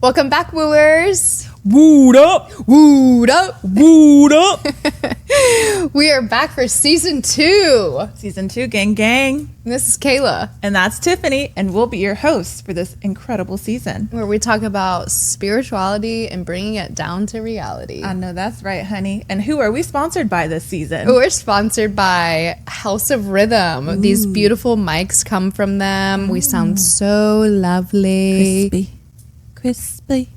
Welcome back, wooers. Wooed up, Wooed up. wooed up. We are back for season 2. Season 2, gang, gang. And this is Kayla, And that's Tiffany, and we'll be your hosts for this incredible season. where we talk about spirituality and bringing it down to reality. I know that's right, honey. And who are we sponsored by this season? We're sponsored by House of Rhythm. Ooh. These beautiful mics come from them. We sound so lovely. Crispy.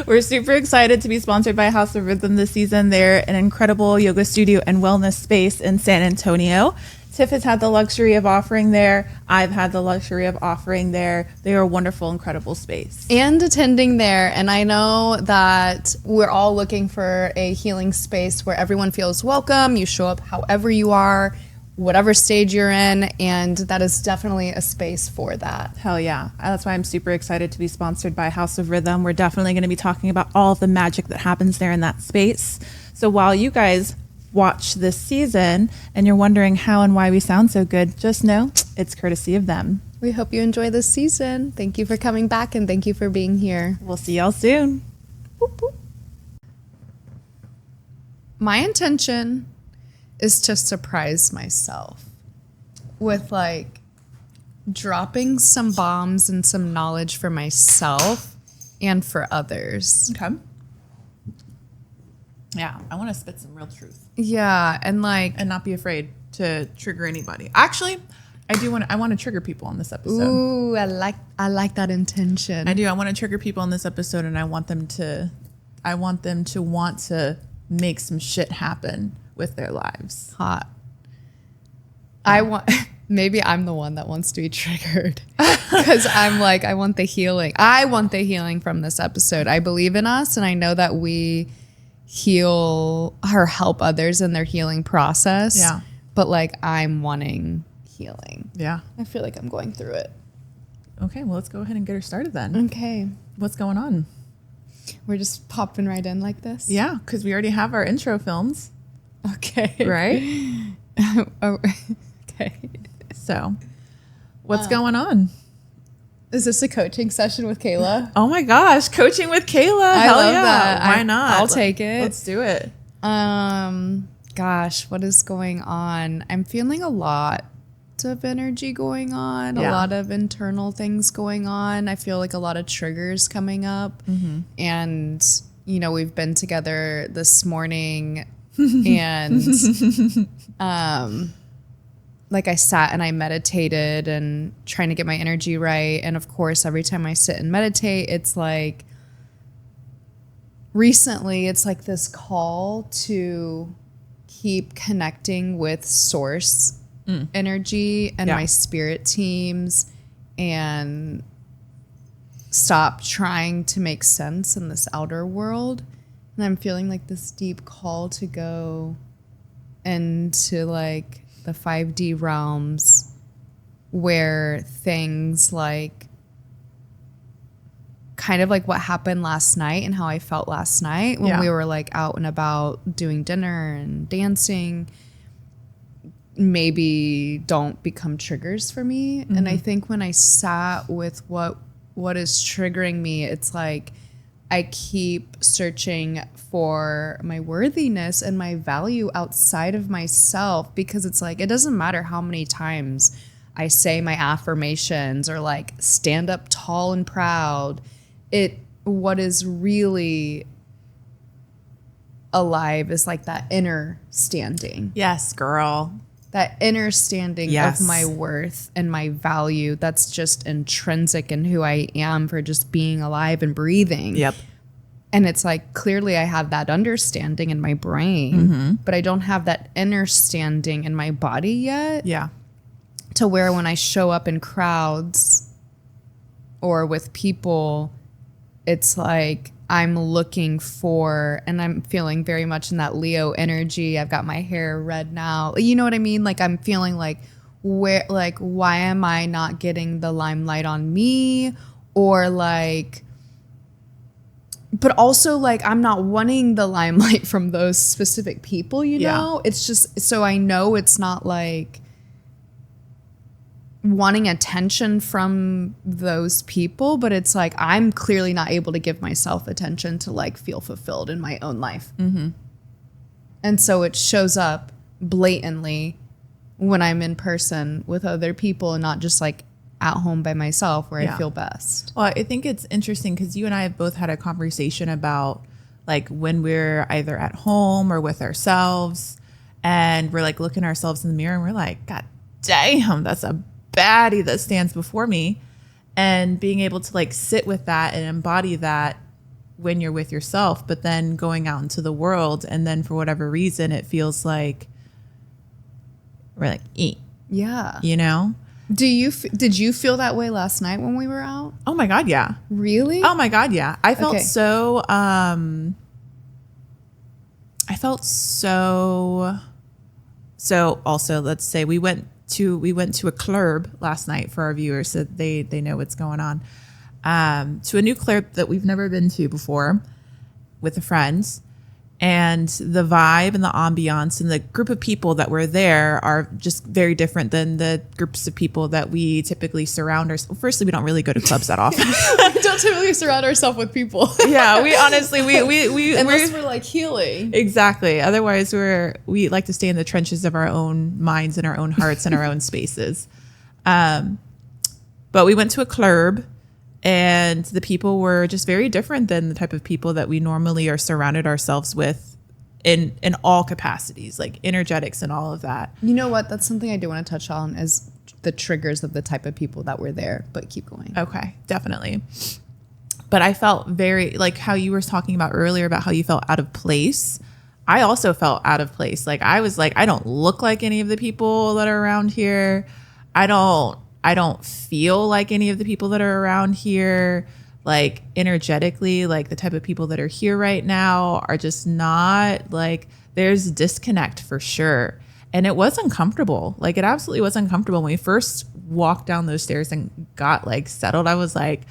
We're super excited to be sponsored by House of Rhythm this season. They're an incredible yoga studio and wellness space in San Antonio. Tiff has had the luxury of offering there. I've had the luxury of offering there. They are a wonderful, incredible space. And attending there. And I know that we're all looking for a healing space where everyone feels welcome. You show up however you are, whatever stage you're in, and that is definitely a space for that. Hell yeah. That's why I'm super excited to be sponsored by House of Rhythm. We're definitely going to be talking about all of the magic that happens there in that space. So while you guys watch this season and you're wondering how and why we sound so good, just know it's courtesy of them. We hope you enjoy this season. Thank you for coming back, and thank you for being here. We'll see y'all soon. Boop, boop. My intention is to surprise myself with like dropping some bombs and some knowledge for myself and for others. Okay. Yeah, I want to spit some real truth. Yeah, and not be afraid to trigger anybody. Actually, I want to trigger people on this episode. Ooh, I like that intention. I do. I want to trigger people on this episode, and I want them to want to make some shit happen with their lives. Hot. Maybe I'm the one that wants to be triggered because I'm like, I want the healing. I want the healing from this episode. I believe in us, and I know that we heal or help others in their healing process. Yeah. But like, I'm wanting healing. Yeah. I feel like I'm going through it. Okay, well, let's go ahead and get her started then. Okay. What's going on? We're just popping right in like this? Yeah, because we already have our intro films. Okay. Right? Oh, okay. So, what's going on? Is this a coaching session with Kayla? Oh my gosh, coaching with Kayla. I Hell love yeah. that. Why not? I'll take it. Let's do it. Gosh, what is going on? I'm feeling a lot of energy going on, a lot of internal things going on. I feel like a lot of triggers coming up. Mm-hmm. And, you know, we've been together this morning and like I sat and I meditated and trying to get my energy right. And of course, every time I sit and meditate, it's like recently it's like this call to keep connecting with source energy and my spirit teams and stop trying to make sense in this outer world. And I'm feeling like this deep call to go into like the 5D realms where things like kind of like what happened last night and how I felt last night when we were like out and about doing dinner and dancing maybe don't become triggers for me. Mm-hmm. And I think when I sat with what is triggering me, it's like I keep searching for my worthiness and my value outside of myself, because it's like, it doesn't matter how many times I say my affirmations or like stand up tall and proud. What is really alive is like that inner standing. Yes, girl. That inner standing of my worth and my value that's just intrinsic in who I am for just being alive and breathing. Yep. And it's like, clearly I have that understanding in my brain, but I don't have that inner standing in my body yet. Yeah. To where when I show up in crowds or with people, it's like I'm looking for, and I'm feeling very much in that Leo energy. I've got my hair red now. You know what I mean? Like I'm feeling like why am I not getting the limelight on me? Or like, but also like I'm not wanting the limelight from those specific people, you know? It's just, so I know it's not like wanting attention from those people, but it's like I'm clearly not able to give myself attention to like feel fulfilled in my own life. Mm-hmm. And so it shows up blatantly when I'm in person with other people and not just like at home by myself where I feel best. Well, I think it's interesting because you and I have both had a conversation about like when we're either at home or with ourselves and we're like looking ourselves in the mirror and we're like, God damn, that's a baddie that stands before me. And being able to like sit with that and embody that when you're with yourself, but then going out into the world and then for whatever reason it feels like we're like yeah, you know. Did you feel that way last night when we were out? Oh my God, yeah. Really? Oh my God, yeah. I felt so also let's say we went to a club last night for our viewers so they know what's going on. To a new club that we've never been to before with a friend. And the vibe and the ambiance and the group of people that were there are just very different than the groups of people that we typically surround ourselves. Firstly, we don't really go to clubs that often. We don't typically surround ourselves with people. Yeah, we honestly, we unless we're like healing. Exactly. Otherwise, we like to stay in the trenches of our own minds and our own hearts and our own spaces. But we went to a club. And the people were just very different than the type of people that we normally are surrounded ourselves with in all capacities, like energetics and all of that. You know what? That's something I do want to touch on is the triggers of the type of people that were there, but keep going. Okay, definitely. But I felt very, like how you were talking about earlier about how you felt out of place. I also felt out of place. Like I was like, I don't look like any of the people that are around here. I don't feel like any of the people that are around here, like energetically, like the type of people that are here right now are just not like, there's disconnect for sure. And it was uncomfortable. Like it absolutely was uncomfortable. When we first walked down those stairs and got like settled, I was like,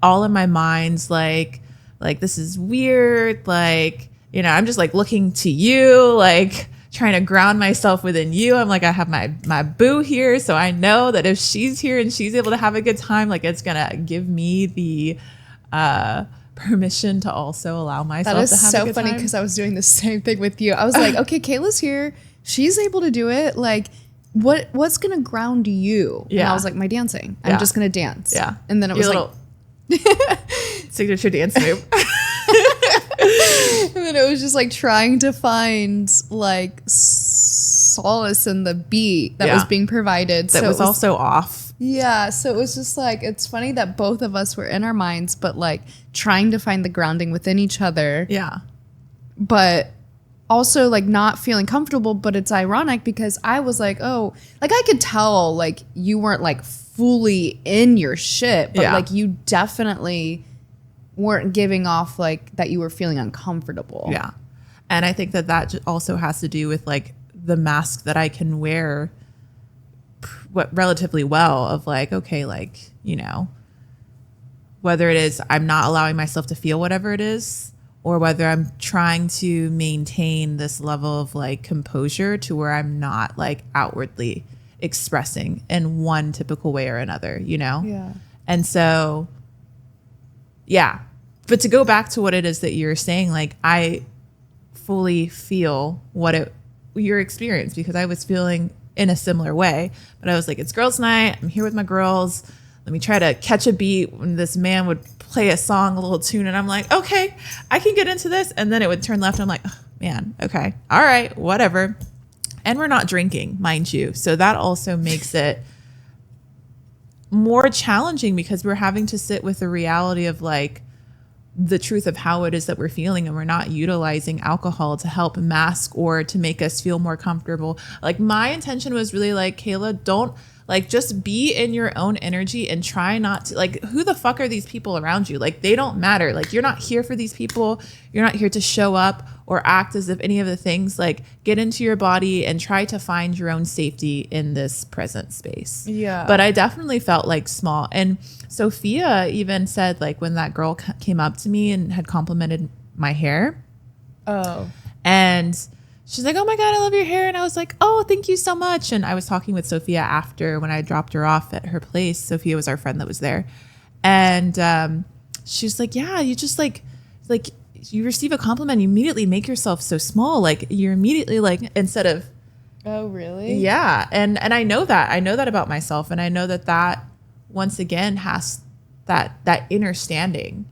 all in my mind's like this is weird. Like, you know, I'm just like looking to you, like trying to ground myself within you. I'm like, I have my boo here. So I know that if she's here and she's able to have a good time, like it's going to give me the permission to also allow myself to have a good time. That is so funny because I was doing the same thing with you. I was like, okay, Kayla's here. She's able to do it. Like what's going to ground you? Yeah. And I was like, my dancing. I'm just going to dance. Yeah. And then it was like signature dance move. And then it was just like trying to find like solace in the beat that was being provided. That was also off. Yeah. So it was just like, it's funny that both of us were in our minds, but like trying to find the grounding within each other. Yeah. But also like not feeling comfortable. But it's ironic because I was like, oh, like I could tell like you weren't like fully in your shit, but like you definitely weren't giving off like that you were feeling uncomfortable. Yeah. And I think that also has to do with like the mask that I can wear relatively well of like, okay, like, you know, whether it is I'm not allowing myself to feel whatever it is, or whether I'm trying to maintain this level of like composure to where I'm not like outwardly expressing in one typical way or another, you know? Yeah. And so, yeah. But to go back to what it is that you're saying, like I fully feel your experience because I was feeling in a similar way. But I was like, it's girls' night. I'm here with my girls. Let me try to catch a beat when this man would play a song, a little tune. And I'm like, okay, I can get into this. And then it would turn left. And I'm like, oh, man, okay. All right, whatever. And we're not drinking, mind you. So that also makes it more challenging because we're having to sit with the reality of like the truth of how it is that we're feeling, and we're not utilizing alcohol to help mask or to make us feel more comfortable. Like my intention was really like, Kayla, don't like just be in your own energy and try not to like, who the fuck are these people around you? Like they don't matter. Like you're not here for these people. You're not here to show up or act as if any of the things. Like get into your body and try to find your own safety in this present space. Yeah. But I definitely felt like small. And Sophia even said like when that girl came up to me and had complimented my hair. Oh. And she's like, oh my God, I love your hair. And I was like, oh, thank you so much. And I was talking with Sophia after when I dropped her off at her place. Sophia was our friend that was there. And she's like, yeah, you just like you receive a compliment, you immediately make yourself so small. Like you're immediately like, instead of, oh, really? yeah. And I know that about myself. And I know that once again has that inner standing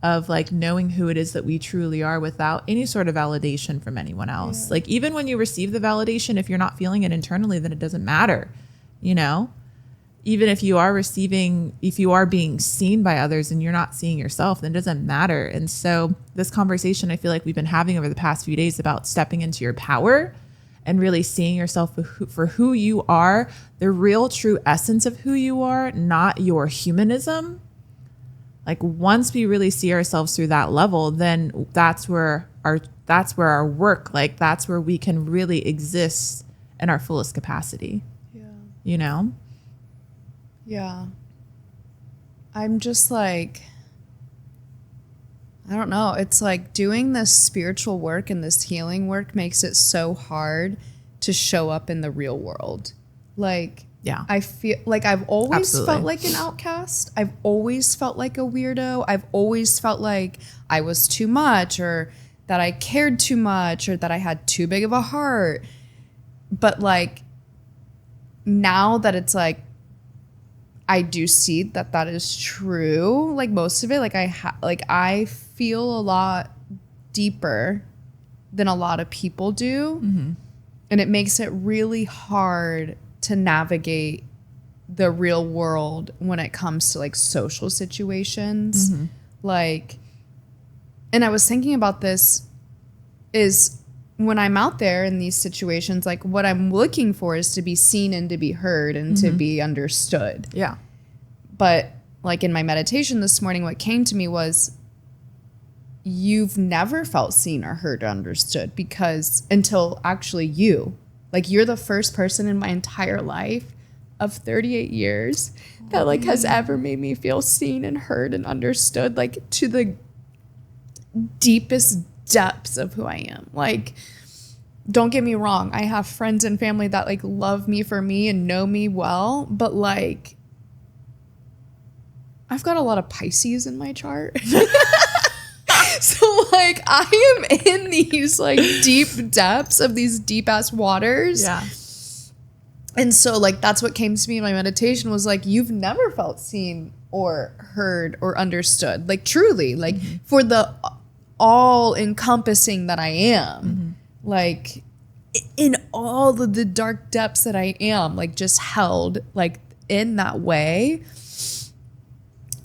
of like knowing who it is that we truly are without any sort of validation from anyone else. Yeah. Like even when you receive the validation, if you're not feeling it internally, then it doesn't matter, you know? Even if you are being seen by others and you're not seeing yourself, then it doesn't matter. And so this conversation I feel like we've been having over the past few days about stepping into your power and really seeing yourself for who you are, the real true essence of who you are, not your humanism. Like once we really see ourselves through that level, then that's where our work, like that's where we can really exist in our fullest capacity. Yeah. You know? Yeah. I'm just like, I don't know. It's like doing this spiritual work and this healing work makes it so hard to show up in the real world. Like, yeah, I feel like I've always Absolutely. felt like an outcast. I've always felt like a weirdo. I've always felt like I was too much or that I cared too much or that I had too big of a heart. But like now that it's like, I do see that is true. Like most of it, like I feel a lot deeper than a lot of people do. Mm-hmm. And it makes it really hard to navigate the real world when it comes to like social situations. Mm-hmm. Like, and I was thinking about this is when I'm out there in these situations, like what I'm looking for is to be seen and to be heard and to be understood. Yeah. But like in my meditation this morning, what came to me was you've never felt seen or heard or understood because until actually like you're the first person in my entire life of 38 years that like has ever made me feel seen and heard and understood, like to the deepest depths of who I am. Like, don't get me wrong. I have friends and family that like love me for me and know me well, but like I've got a lot of Pisces in my chart. So like I am in these like deep depths of these deep ass waters. Yeah. And so like that's what came to me in my meditation was like you've never felt seen or heard or understood. Like truly, like for the all encompassing that I am. Mm-hmm. Like in all of the dark depths that I am, like just held like in that way.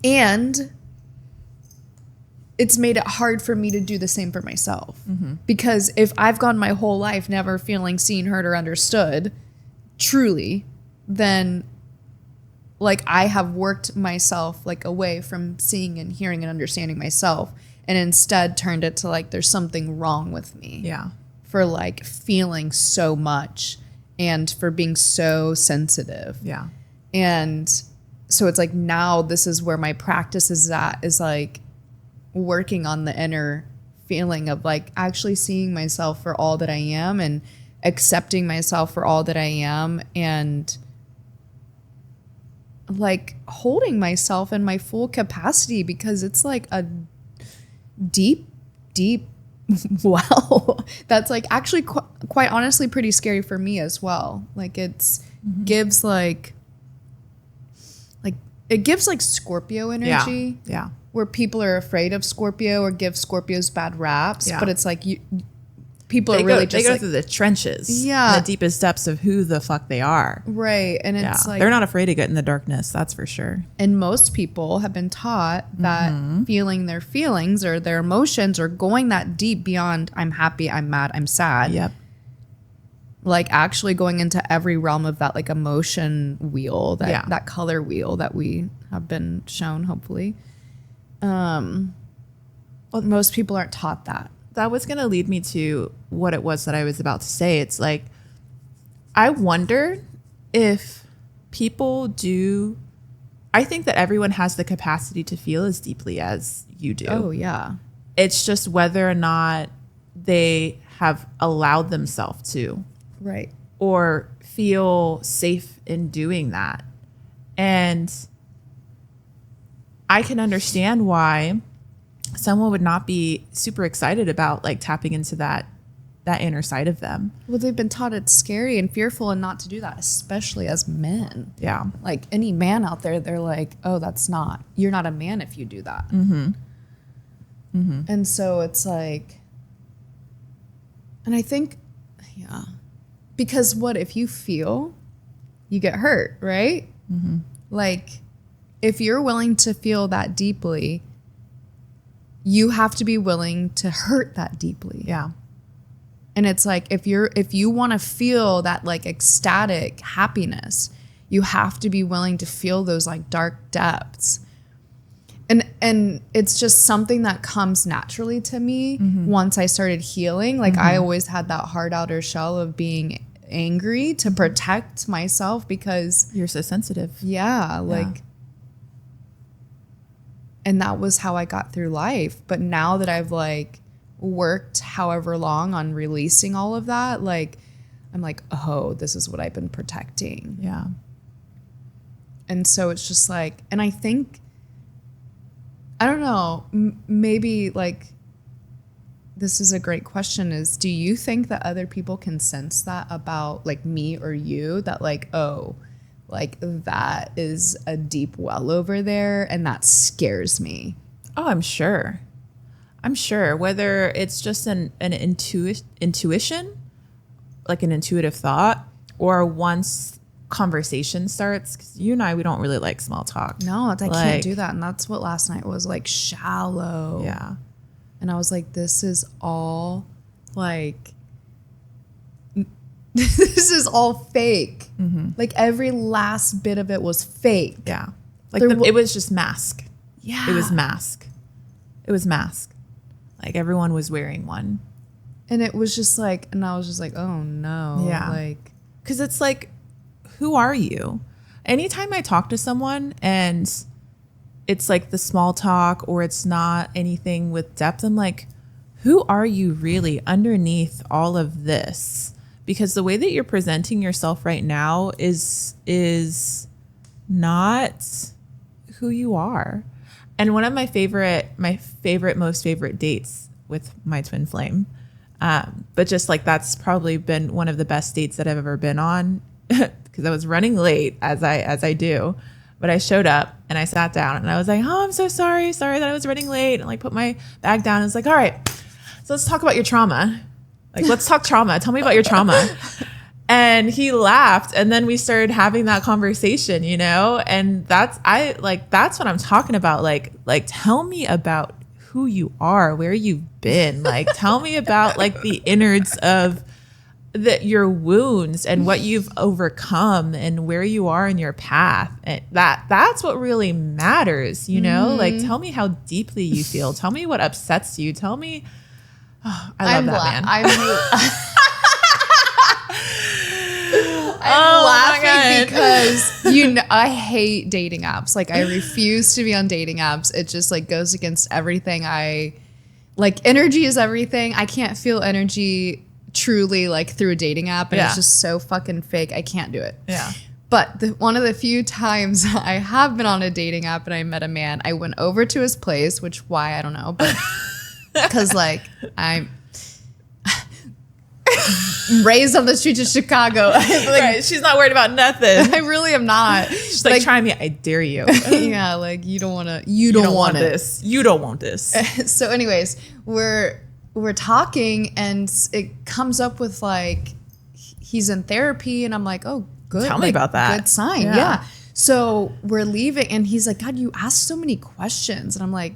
And it's made it hard for me to do the same for myself. Mm-hmm. Because if I've gone my whole life never feeling seen, heard, or understood, truly, then like I have worked myself like away from seeing and hearing and understanding myself and instead turned it to like there's something wrong with me. Yeah. For like feeling so much and for being so sensitive. Yeah. And so it's like now this is where my practice is at, is like working on the inner feeling of like actually seeing myself for all that I am and accepting myself for all that I am and like holding myself in my full capacity because it's like a deep well that's like actually quite honestly pretty scary for me as well. Like it's gives like it gives like Scorpio energy. Yeah. Where people are afraid of Scorpio or give Scorpios bad raps, but it's like people are really just they go like, through the trenches, yeah, the deepest depths of who the fuck they are, right? And it's like they're not afraid to get in the darkness, that's for sure. And most people have been taught that feeling their feelings or their emotions or going that deep beyond I'm happy, I'm mad, I'm sad. Yep. Like actually going into every realm of that like emotion wheel, that color wheel that we have been shown, hopefully. Well, most people aren't taught that. That was going to lead me to what it was that I was about to say. It's like, I wonder if people do. I think that everyone has the capacity to feel as deeply as you do. Oh, yeah. It's just whether or not they have allowed themselves to, Right. or feel safe in doing that. And I can understand why someone would not be super excited about like tapping into that inner side of them. Well, they've been taught it's scary and fearful and not to do that, especially as men. Yeah. Like any man out there, they're like, oh, you're not a man if you do that. And so it's like, and I think, yeah, because what if you feel, you get hurt, right? Like if you're willing to feel that deeply, you have to be willing to hurt that deeply. Yeah. And it's like, if you want to feel that like ecstatic happiness, you have to be willing to feel those like dark depths. And it's just something that comes naturally to me once I started healing. Like I always had that hard outer shell of being angry to protect myself because you're so sensitive. Yeah, like, and that was how I got through life. But now that I've like worked however long on releasing all of that, like I'm like, oh, this is what I've been protecting. Yeah. And so it's just like, and I think, I don't know, maybe like this is a great question is, do you think that other people can sense that about like me or you, that like, oh, like that is a deep well over there and that scares me? Oh, I'm sure. Whether it's just an intuition, like an intuitive thought, or once conversation starts, because you and I, we don't really like small talk. No, I can't do that. And that's what last night was, like shallow. Yeah. And I was like, this is all like, this is all fake. Like every last bit of it was fake. Yeah. Like it was just mask. Yeah. It was mask. Like everyone was wearing one. And it was just like, and I was just like, oh no. Yeah. Like, because it's like, who are you? Anytime I talk to someone and it's like the small talk or it's not anything with depth, I'm like, who are you really underneath all of this? Because the way that you're presenting yourself right now is not who you are. And one of my most favorite dates with my twin flame, but just like that's probably been one of the best dates that I've ever been on, because I was running late as I do, but I showed up and I sat down and I was like, oh, I'm so sorry that I was running late, and like put my bag down. I was like, all right, so let's talk about your trauma. Like, let's talk trauma. Tell me about your trauma. And he laughed, and then we started having that conversation, you know? And that's what I'm talking about. Like tell me about who you are, where you've been. Like, tell me about like the innards of your wounds and what you've overcome and where you are in your path. And that's what really matters, you know? Like, tell me how deeply you feel. Tell me what upsets you. Tell me. Oh, I love that man. I'm laughing because I hate dating apps. Like I refuse to be on dating apps. It just like goes against everything. Energy is everything. I can't feel energy truly like through a dating app, and it's just so fucking fake. I can't do it. Yeah. But one of the few times I have been on a dating app and I met a man, I went over to his place, why I don't know, but because like I'm raised on the streets of Chicago. Right. She's not worried about nothing. I really am not. She's like, try me. I dare you. Yeah. Like you don't want this. You don't want this. So anyways, we're talking and it comes up with like, he's in therapy, and I'm like, oh, good. Tell me about that. Good sign. Yeah. So we're leaving and he's like, God, you asked so many questions. And I'm like,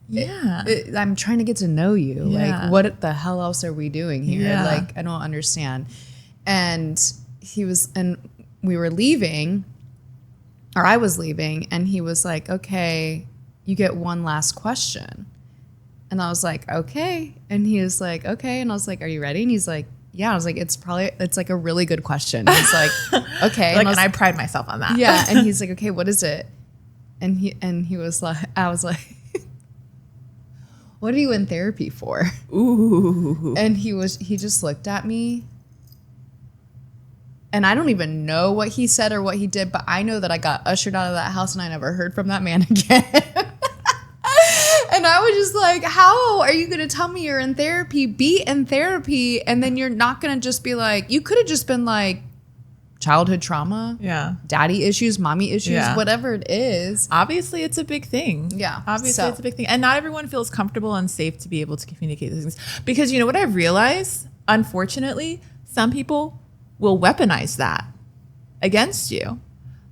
yeah, I'm trying to get to know you. Yeah. Like, what the hell else are we doing here? Yeah. Like, I don't understand. And we were leaving, or I was leaving, and he was like, okay, you get one last question. And I was like, okay. And he was like, okay. And I was like, are you ready? And he's like, yeah. I was like, it's like a really good question. He's like, okay. And I pride myself on that. Yeah. And he's like, okay, what is it? And he was like, I was like, what are you in therapy for? Ooh. And he just looked at me. And I don't even know what he said or what he did, but I know that I got ushered out of that house and I never heard from that man again. And I was just like, how are you going to tell me you're in therapy? Be in therapy. And then you're not going to just be like, you could have just been like childhood trauma. Yeah. Daddy issues, mommy issues, Yeah. whatever it is. Obviously, it's a big thing. Yeah. Obviously, it's a big thing. And not everyone feels comfortable and safe to be able to communicate these things. Because you know what I've realized? Unfortunately, some people will weaponize that against you.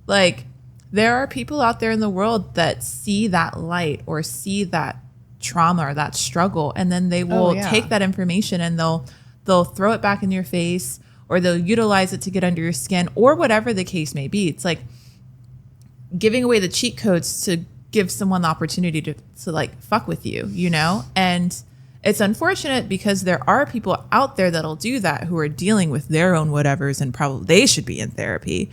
Like, there are people out there in the world that see that light or see that trauma or that struggle, and then they will take that information and they'll throw it back in your face, or they'll utilize it to get under your skin, or whatever the case may be. It's like giving away the cheat codes to give someone the opportunity to like fuck with you, you know? And it's unfortunate because there are people out there that'll do that who are dealing with their own whatevers, and probably they should be in therapy.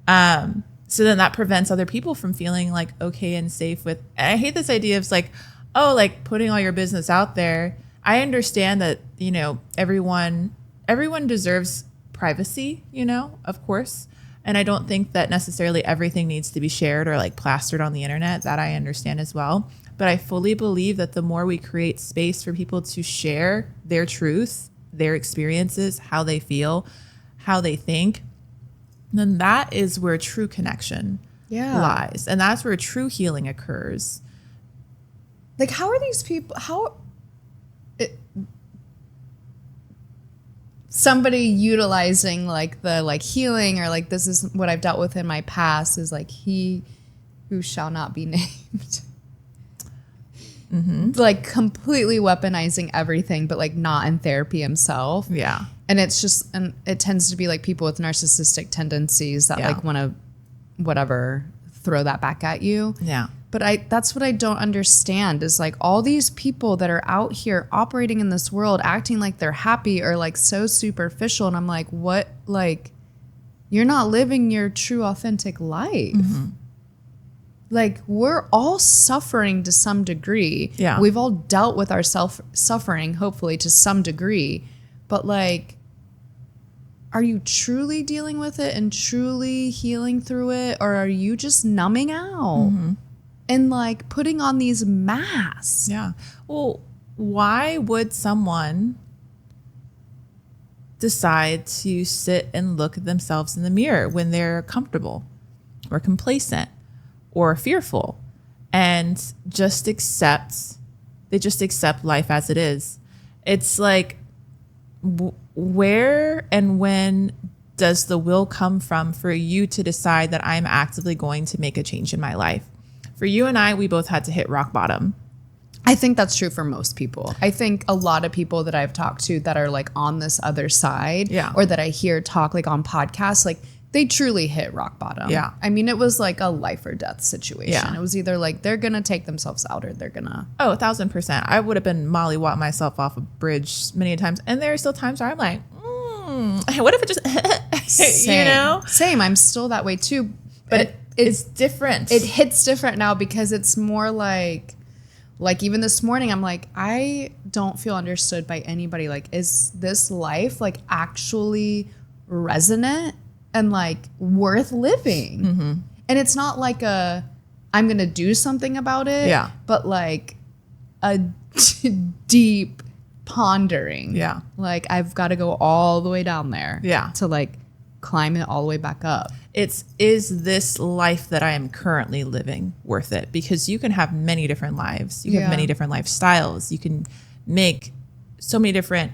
So then that prevents other people from feeling like okay and safe with. And I hate this idea of like, oh, like putting all your business out there. I understand that, you know, everyone deserves privacy, you know, of course. And I don't think that necessarily everything needs to be shared or like plastered on the internet. That I understand as well. But I fully believe that the more we create space for people to share their truth, their experiences, how they feel, how they think, then that is where true connection lies. And that's where true healing occurs. Like, how are these people, somebody utilizing like the like healing or like this is what I've dealt with in my past is like he who shall not be named. Mm-hmm. Like completely weaponizing everything, but like not in therapy himself. Yeah. And it's just, and it tends to be like people with narcissistic tendencies that like want to whatever, throw that back at you. Yeah. But that's what I don't understand is like all these people that are out here operating in this world, acting like they're happy or like so superficial. And I'm like, what, like, you're not living your true authentic life. Mm-hmm. Like we're all suffering to some degree. Yeah. We've all dealt with our suffering, hopefully to some degree, but like, are you truly dealing with it and truly healing through it? Or are you just numbing out? Mm-hmm. And like putting on these masks. Yeah. Well, why would someone decide to sit and look at themselves in the mirror when they're comfortable or complacent or fearful and just accept life as it is? It's like, where and when does the will come from for you to decide that I'm actively going to make a change in my life? For you and I, we both had to hit rock bottom. I think that's true for most people. I think a lot of people that I've talked to that are like on this other side or that I hear talk like on podcasts, like they truly hit rock bottom. Yeah. I mean, it was like a life or death situation. Yeah. It was either like they're going to take themselves out or they're going to. Oh, 1,000%. I would have been mollywop myself off a bridge many times. And there are still times where I'm like, what if it just, Same. You know? Same. I'm still that way too. But it's different. It hits different now because it's more like even this morning, I'm like, I don't feel understood by anybody. Like, is this life like actually resonant and like worth living? Mm-hmm. And it's not like I'm going to do something about it, but like a deep pondering. Yeah. Like I've got to go all the way down there to like climb it all the way back up. Is this life that I am currently living worth it? Because you can have many different lives. You have many different lifestyles. You can make so many different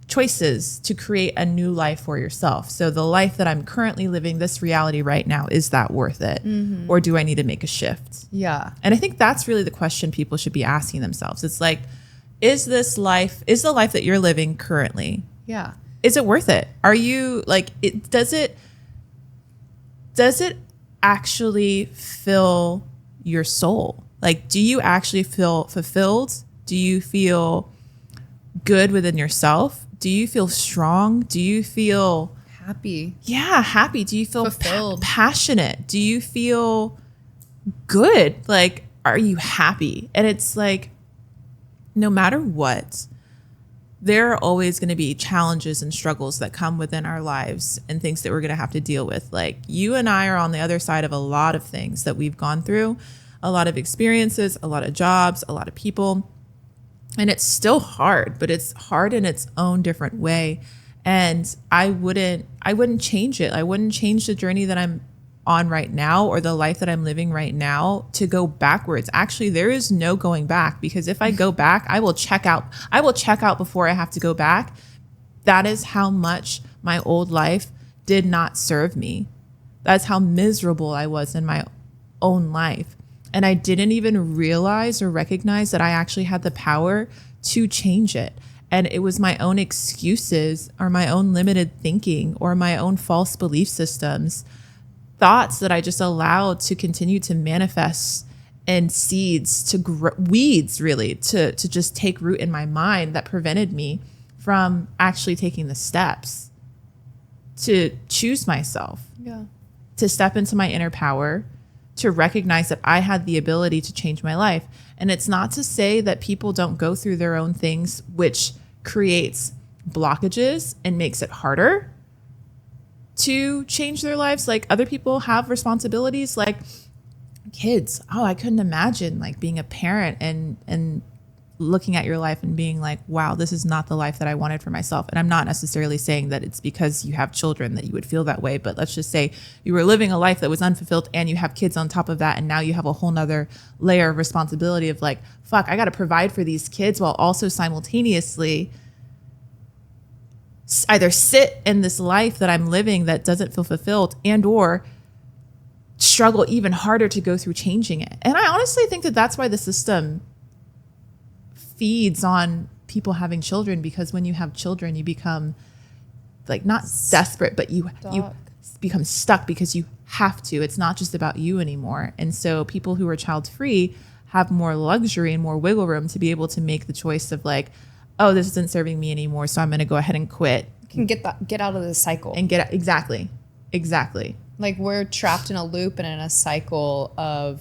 choices to create a new life for yourself. So the life that I'm currently living, this reality right now, is that worth it? Mm-hmm. Or do I need to make a shift? Yeah. And I think that's really the question people should be asking themselves. It's like, is the life that you're living currently? Yeah. Is it worth it? Are you like, does it actually fill your soul? Like, do you actually feel fulfilled? Do you feel good within yourself? Do you feel strong? Do you feel happy? Yeah, happy. Do you feel fulfilled? Passionate? Do you feel good? Like, are you happy? And it's like, no matter what, there are always going to be challenges and struggles that come within our lives and things that we're going to have to deal with. Like, you and I are on the other side of a lot of things that we've gone through, a lot of experiences, a lot of jobs, a lot of people. And it's still hard, but it's hard in its own different way. And I wouldn't change it. I wouldn't change the journey that I'm on right now or the life that I'm living right now to go backwards. Actually, there is no going back, because if I go back, I will check out. I will check out before I have to go back. That is how much my old life did not serve me. That's how miserable I was in my own life. And I didn't even realize or recognize that I actually had the power to change it. And it was my own excuses or my own limited thinking or my own false belief systems, thoughts that I just allowed to continue to manifest, and seeds to grow, weeds really to just take root in my mind, that prevented me from actually taking the steps to choose myself, to step into my inner power, to recognize that I had the ability to change my life. And it's not to say that people don't go through their own things, which creates blockages and makes it harder to change their lives. Like, other people have responsibilities, like kids. Oh, I couldn't imagine like being a parent and looking at your life and being like, wow, this is not the life that I wanted for myself. And I'm not necessarily saying that it's because you have children that you would feel that way, but let's just say you were living a life that was unfulfilled and you have kids on top of that. And now you have a whole nother layer of responsibility of like, fuck, I got to provide for these kids while also simultaneously either sit in this life that I'm living that doesn't feel fulfilled, and or struggle even harder to go through changing it. And I honestly think that that's why the system feeds on people having children, because when you have children, you become like not desperate, but you become stuck because you have to. It's not just about you anymore. And so people who are child free have more luxury and more wiggle room to be able to make the choice of like, oh, this isn't serving me anymore, so I'm going to go ahead and quit. You can get out of the cycle and get exactly. Like, we're trapped in a loop and in a cycle of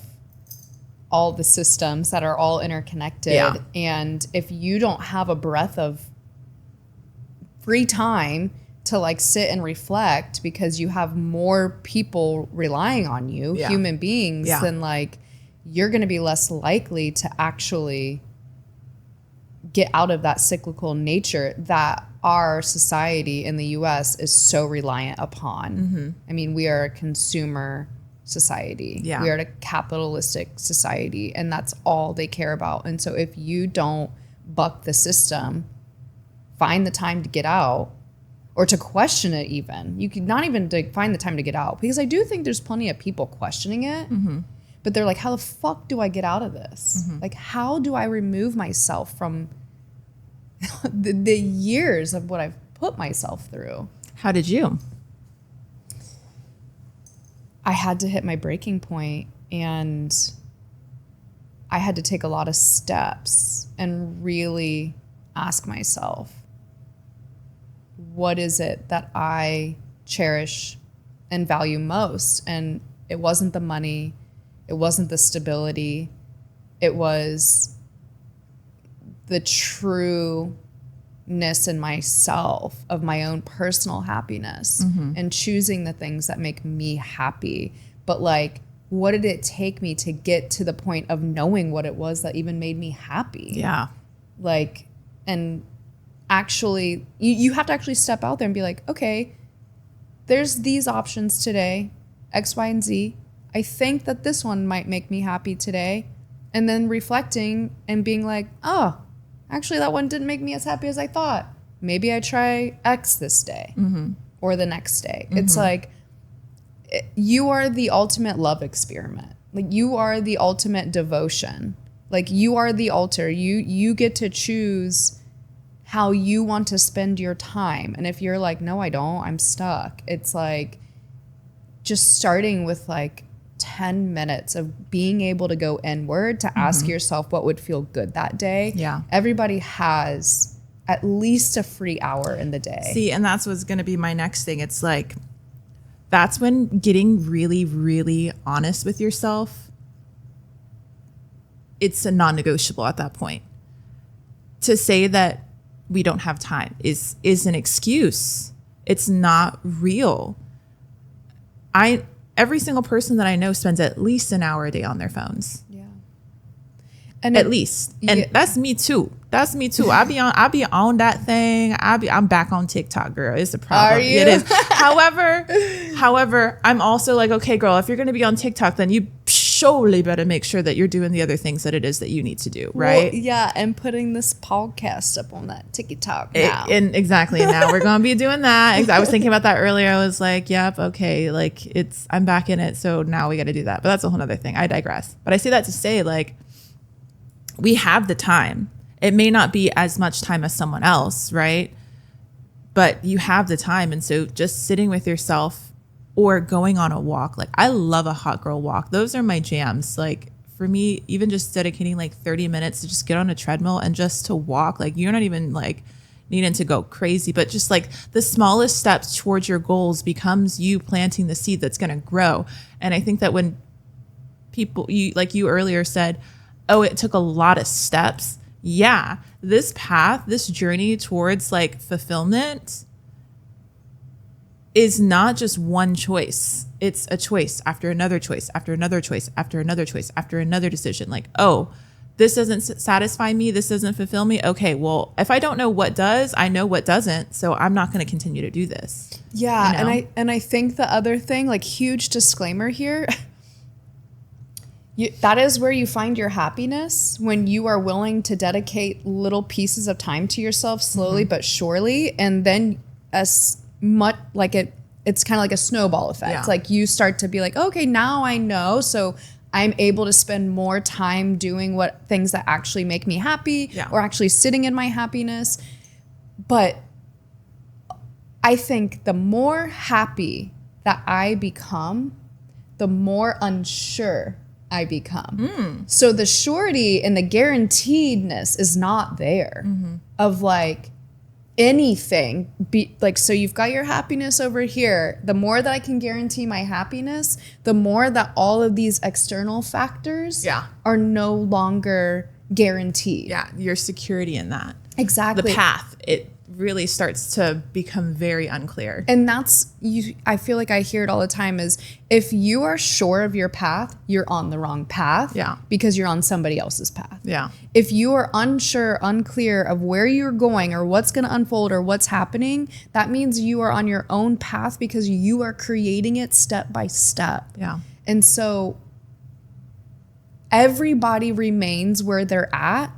all the systems that are all interconnected. Yeah. And if you don't have a breath of free time to like sit and reflect because you have more people relying on you, human beings, then like you're going to be less likely to actually get out of that cyclical nature that our society in the US is so reliant upon. I mean, we are a consumer society. We are a capitalistic society, and that's all they care about. And so if you don't buck the system, find the time to get out or to question it even. You could not even find the time to get out, because I do think there's plenty of people questioning it. But they're like, how the fuck do I get out of this? Like, how do I remove myself from the years of what I've put myself through? How did you? I had to hit my breaking point, and I had to take a lot of steps and really ask myself, what is it that I cherish and value most? And it wasn't the money. It wasn't the stability. It was the trueness in myself of my own personal happiness and choosing the things that make me happy. But like, what did it take me to get to the point of knowing what it was that even made me happy? Yeah. Like, and actually, you have to actually step out there and be like, okay, there's these options today, X, Y, and Z. I think that this one might make me happy today. And then reflecting and being like, oh, actually that one didn't make me as happy as I thought. Maybe I try X this day or the next day. It's like, you are the ultimate love experiment. Like, you are the ultimate devotion. Like, you are the altar. You get to choose how you want to spend your time. And if you're like, no, I don't, I'm stuck. It's like just starting with like 10 minutes of being able to go inward to ask yourself what would feel good that day. Yeah. Everybody has at least a free hour in the day. See, and that's what's going to be my next thing. It's like, that's when getting really, really honest with yourself, it's a non-negotiable at that point. to say that we don't have time is an excuse. It's not real. Every single person that I know spends at least an hour a day on their phones. Yeah. And at least. And that's me too. That's me too. I be on that thing. I'm back on TikTok, girl. It's a problem. Are you? It is. However, I'm also like, okay, girl, if you're going to be on TikTok, then you surely better make sure that you're doing the other things that it is that you need to do, right? Well, yeah, and putting this podcast up on that TikTok now. Exactly. Now we're going to be doing that. I was thinking about that earlier. I was like, yep, okay, like I'm back in it, so now we got to do that. But that's a whole other thing. I digress. But I say that to say, like, we have the time. It may not be as much time as someone else, right? But you have the time. And so just sitting with yourself or going on a walk. Like, I love a hot girl walk. Those are my jams. Like, for me, even just dedicating like 30 minutes to just get on a treadmill and just to walk, like, you're not even like needing to go crazy, but just like the smallest steps towards your goals becomes you planting the seed that's going to grow. And I think that when people, you earlier said, oh, it took a lot of steps. Yeah, this path, this journey towards like fulfillment is not just one choice. It's a choice after another choice, after another choice, after another choice, after another decision. Like, oh, this doesn't satisfy me. This doesn't fulfill me. Okay, well, if I don't know what does, I know what doesn't. So I'm not going to continue to do this. Yeah, you know? and I think the other thing, like, huge disclaimer here, that is where you find your happiness, when you are willing to dedicate little pieces of time to yourself slowly but surely, and then as much like it's kind of like a snowball effect. Yeah. Like, you start to be like, okay, now I know, so I'm able to spend more time doing what things that actually make me happy, or actually sitting in my happiness. But I think the more happy that I become, the more unsure I become. So the surety and the guaranteedness is not there of like anything. So you've got your happiness over here. The more that I can guarantee my happiness, the more that all of these external factors are no longer guaranteed. Yeah, your security in that. Exactly. The path, it really starts to become very unclear. And I feel like I hear it all the time, is if you are sure of your path, you're on the wrong path. Yeah. Because you're on somebody else's path. Yeah. If you are unsure, unclear of where you're going or what's going to unfold or what's happening, that means you are on your own path because you are creating it step by step. Yeah. And so everybody remains where they're at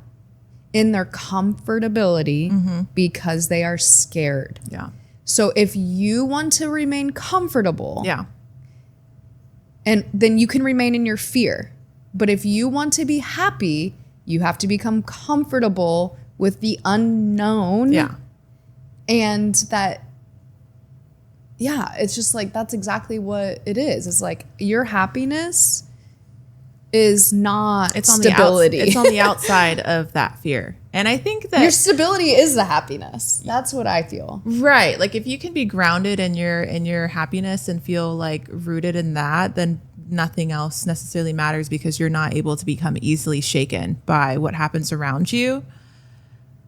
in their comfortability because they are scared. Yeah. So if you want to remain comfortable, and then you can remain in your fear. But if you want to be happy, you have to become comfortable with the unknown. Yeah. And that, it's just like, that's exactly what it is. It's like, your happiness is not stability. It's on the outside of that fear. And I think that your stability is the happiness. That's what I feel. Right. Like, if you can be grounded in your happiness and feel like rooted in that, then nothing else necessarily matters, because you're not able to become easily shaken by what happens around you.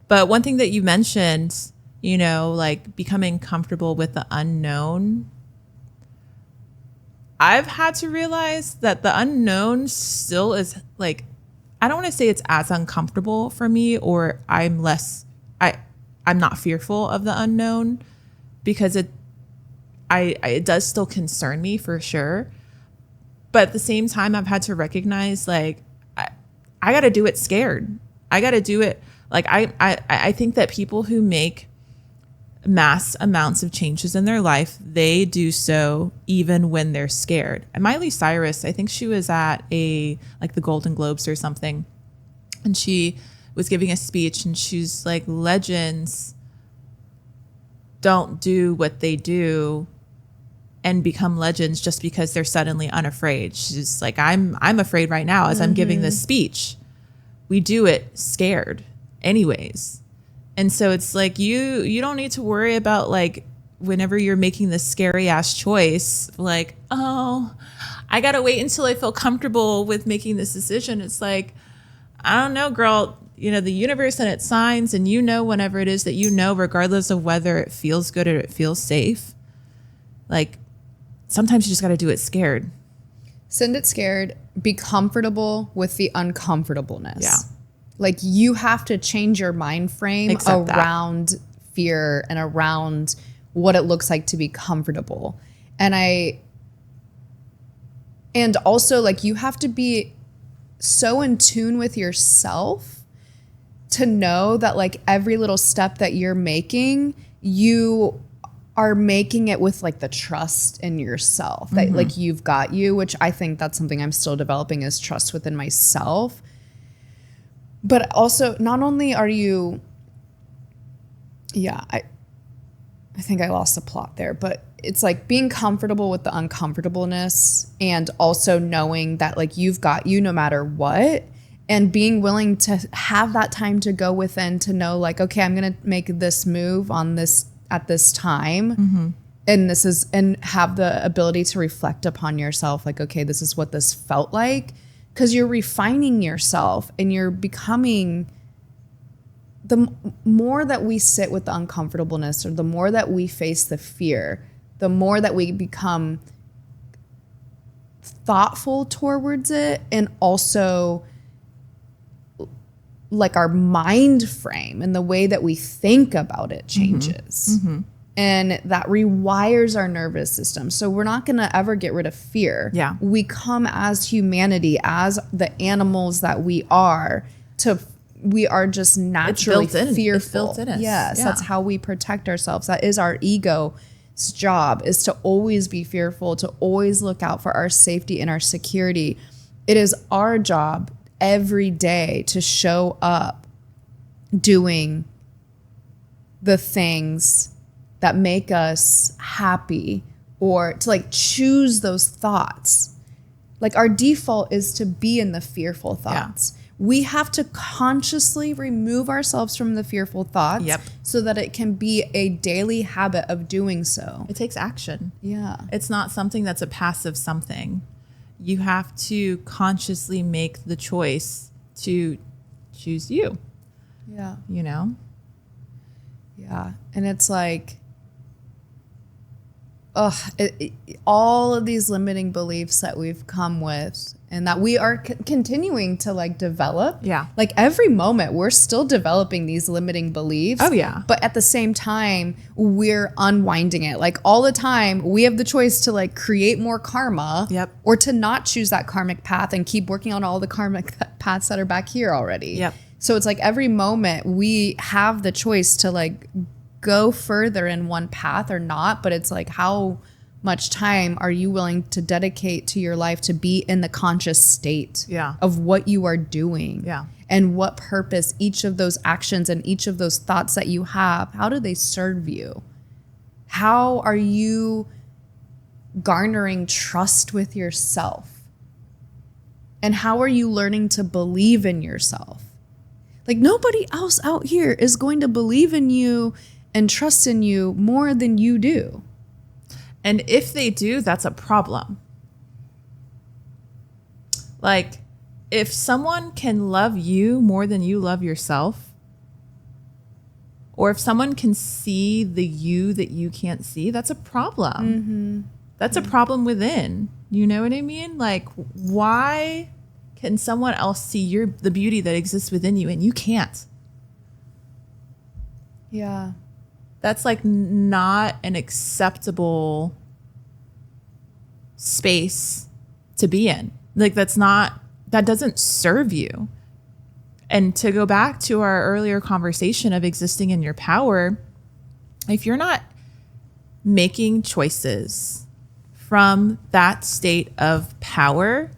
But one thing that you mentioned, like becoming comfortable with the unknown, I've had to realize that the unknown still is like, I don't want to say it's as uncomfortable for me, or I'm not fearful of the unknown, because it does still concern me for sure. But at the same time, I've had to recognize, like, I got to do it scared. I got to do it. Like, I think that people who make mass amounts of changes in their life, they do so even when they're scared. And Miley Cyrus, I think she was at the Golden Globes or something, and she was giving a speech, and she's like, legends don't do what they do and become legends just because they're suddenly unafraid. She's like, I'm afraid right now as I'm giving this speech. We do it scared anyways. And so it's like, you don't need to worry about, like, whenever you're making this scary ass choice, like, oh, I got to wait until I feel comfortable with making this decision. It's like, I don't know, girl, the universe and its signs, and whenever it is that regardless of whether it feels good or it feels safe, like sometimes you just got to do it scared. Send it scared. Be comfortable with the uncomfortableness. Yeah. Like you have to change your mind frame around fear and around what it looks like to be comfortable. And also like you have to be so in tune with yourself to know that like every little step that you're making, you are making it with like the trust in yourself that like you've got you, which I think that's something I'm still developing is trust within myself. But also not only are you, I think I lost the plot there, but it's like being comfortable with the uncomfortableness and also knowing that like you've got you no matter what, and being willing to have that time to go within to know like, okay, I'm going to make this move on this at this time. And have the ability to reflect upon yourself. Like, okay, this is what this felt like. 'Cause you're refining yourself and you're becoming, the more that we sit with the uncomfortableness or the more that we face the fear, the more that we become thoughtful towards it, and also like our mind frame and the way that we think about it changes. And that rewires our nervous system. So we're not going to ever get rid of fear. Yeah. We come as humanity, as the animals that we are just naturally fearful. It's built in us. Yes, that's how we protect ourselves. That is our ego's job, is to always be fearful, to always look out for our safety and our security. It is our job every day to show up doing the things that make us happy, or to like choose those thoughts. Like our default is to be in the fearful thoughts. We have to consciously remove ourselves from the fearful thoughts so that it can be a daily habit of doing so. It takes action. Yeah. It's not something that's a passive something. You have to consciously make the choice to choose you. Yeah. Yeah. And it's like, all of these limiting beliefs that we've come with and that we are continuing to like develop. Yeah. Like every moment we're still developing these limiting beliefs. Oh yeah. But at the same time, we're unwinding it. Like all the time we have the choice to like create more karma or to not choose that karmic path and keep working on all the karmic paths that are back here already. So it's like every moment we have the choice to like go further in one path or not, but it's like how much time are you willing to dedicate to your life to be in the conscious state of what you are doing and what purpose each of those actions and each of those thoughts that you have, how do they serve you? How are you garnering trust with yourself? And how are you learning to believe in yourself? Like nobody else out here is going to believe in you and trust in you more than you do. And if they do, that's a problem. Like, if someone can love you more than you love yourself, or if someone can see the you that you can't see, that's a problem. That's a problem within. You know what I mean? Like, why can someone else see the beauty that exists within you and you can't? Yeah. That's like not an acceptable space to be in. Like that doesn't serve you. And to go back to our earlier conversation of existing in your power, if you're not making choices from that state of power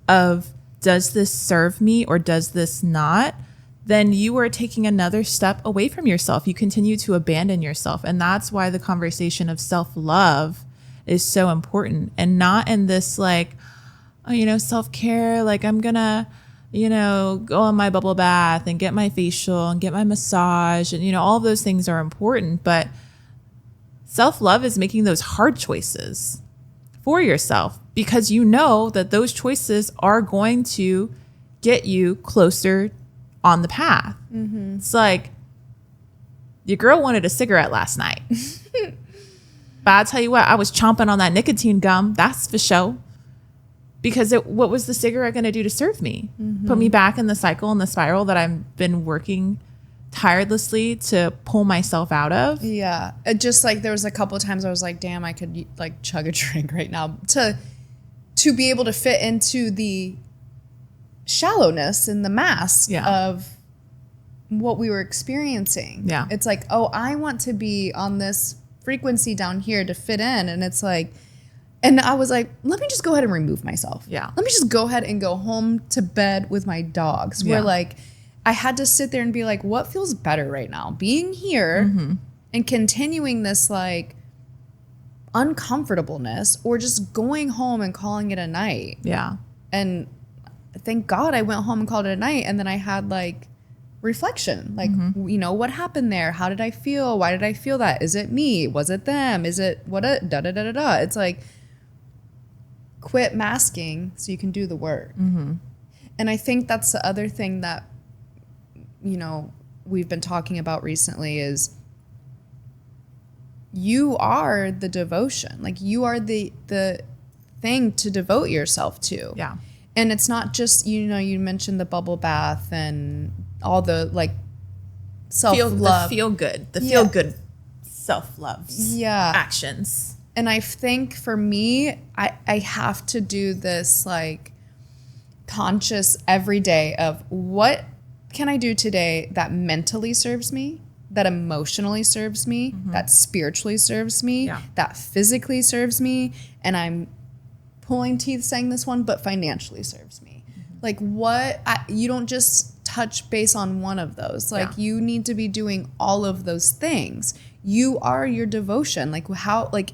of does this serve me or does this not, then you are taking another step away from yourself. You continue to abandon yourself. And that's why the conversation of self-love is so important, and not in this like, self-care, like I'm gonna, go on my bubble bath and get my facial and get my massage. And, all of those things are important, but self-love is making those hard choices for yourself, because you know that those choices are going to get you closer on the path. It's like, your girl wanted a cigarette last night. But I'll tell you what, I was chomping on that nicotine gum. That's for sure. Because what was the cigarette going to do to serve me? Put me back in the cycle and the spiral that I've been working tirelessly to pull myself out of. Yeah. It just like there was a couple of times I was like, damn, I could like chug a drink right now to be able to fit into the shallowness and the mask of what we were experiencing. Yeah. It's like, oh, I want to be on this frequency down here to fit in. And it's like, and I was like, let me just go ahead and remove myself. Yeah. Let me just go ahead and go home to bed with my dogs. Where like, I had to sit there and be like, what feels better right now? Being here and continuing this like uncomfortableness, or just going home and calling it a night. Yeah. And thank God I went home and called it a night. And then I had like reflection, like, you know, what happened there? How did I feel? Why did I feel that? Is it me? Was it them? Is it what a da da da da da? It's like, quit masking so you can do the work. And I think that's the other thing that, you know, we've been talking about recently is you are the devotion. Like you are the thing to devote yourself to. Yeah. And it's not just, you know, you mentioned the bubble bath and all the like self-love. The feel good self-love actions. And I think for me, I have to do this like conscious every day of what can I do today that mentally serves me, that emotionally serves me, that spiritually serves me, that physically serves me. And I'm pulling teeth saying this one, but financially serves me. Like you don't just touch base on one of those. Like you need to be doing all of those things. You are your devotion. Like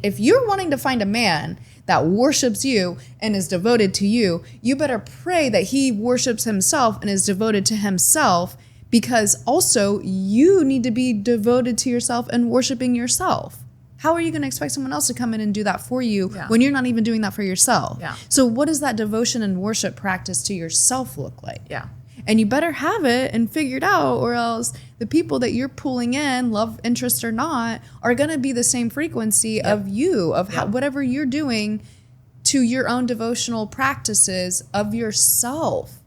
if you're wanting to find a man that worships you and is devoted to you, you better pray that he worships himself and is devoted to himself, because also you need to be devoted to yourself and worshiping yourself. How are you going to expect someone else to come in and do that for you when you're not even doing that for yourself? Yeah. So what does that devotion and worship practice to yourself look like? Yeah. And you better have it and figure it out, or else the people that you're pulling in, love interest or not, are going to be the same frequency of you, of whatever you're doing to your own devotional practices of yourself.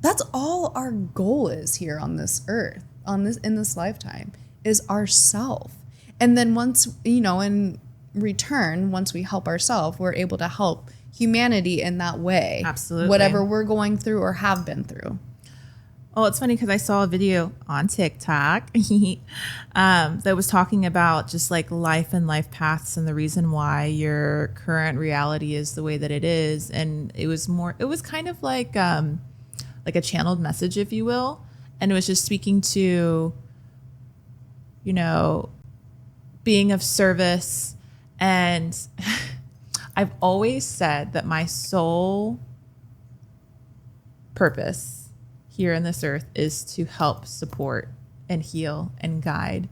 That's all our goal is here on this earth, in this lifetime, is ourself. And then once, you know, in return, once we help ourselves, we're able to help humanity in that way. Absolutely. Whatever we're going through or have been through. Oh, it's funny because I saw a video on TikTok that was talking about just like life and life paths and the reason why your current reality is the way that it is. And it was kind of like a channeled message, if you will. And it was just speaking to, you know, being of service. And I've always said that my sole purpose here in this earth is to help, support, and heal and guide.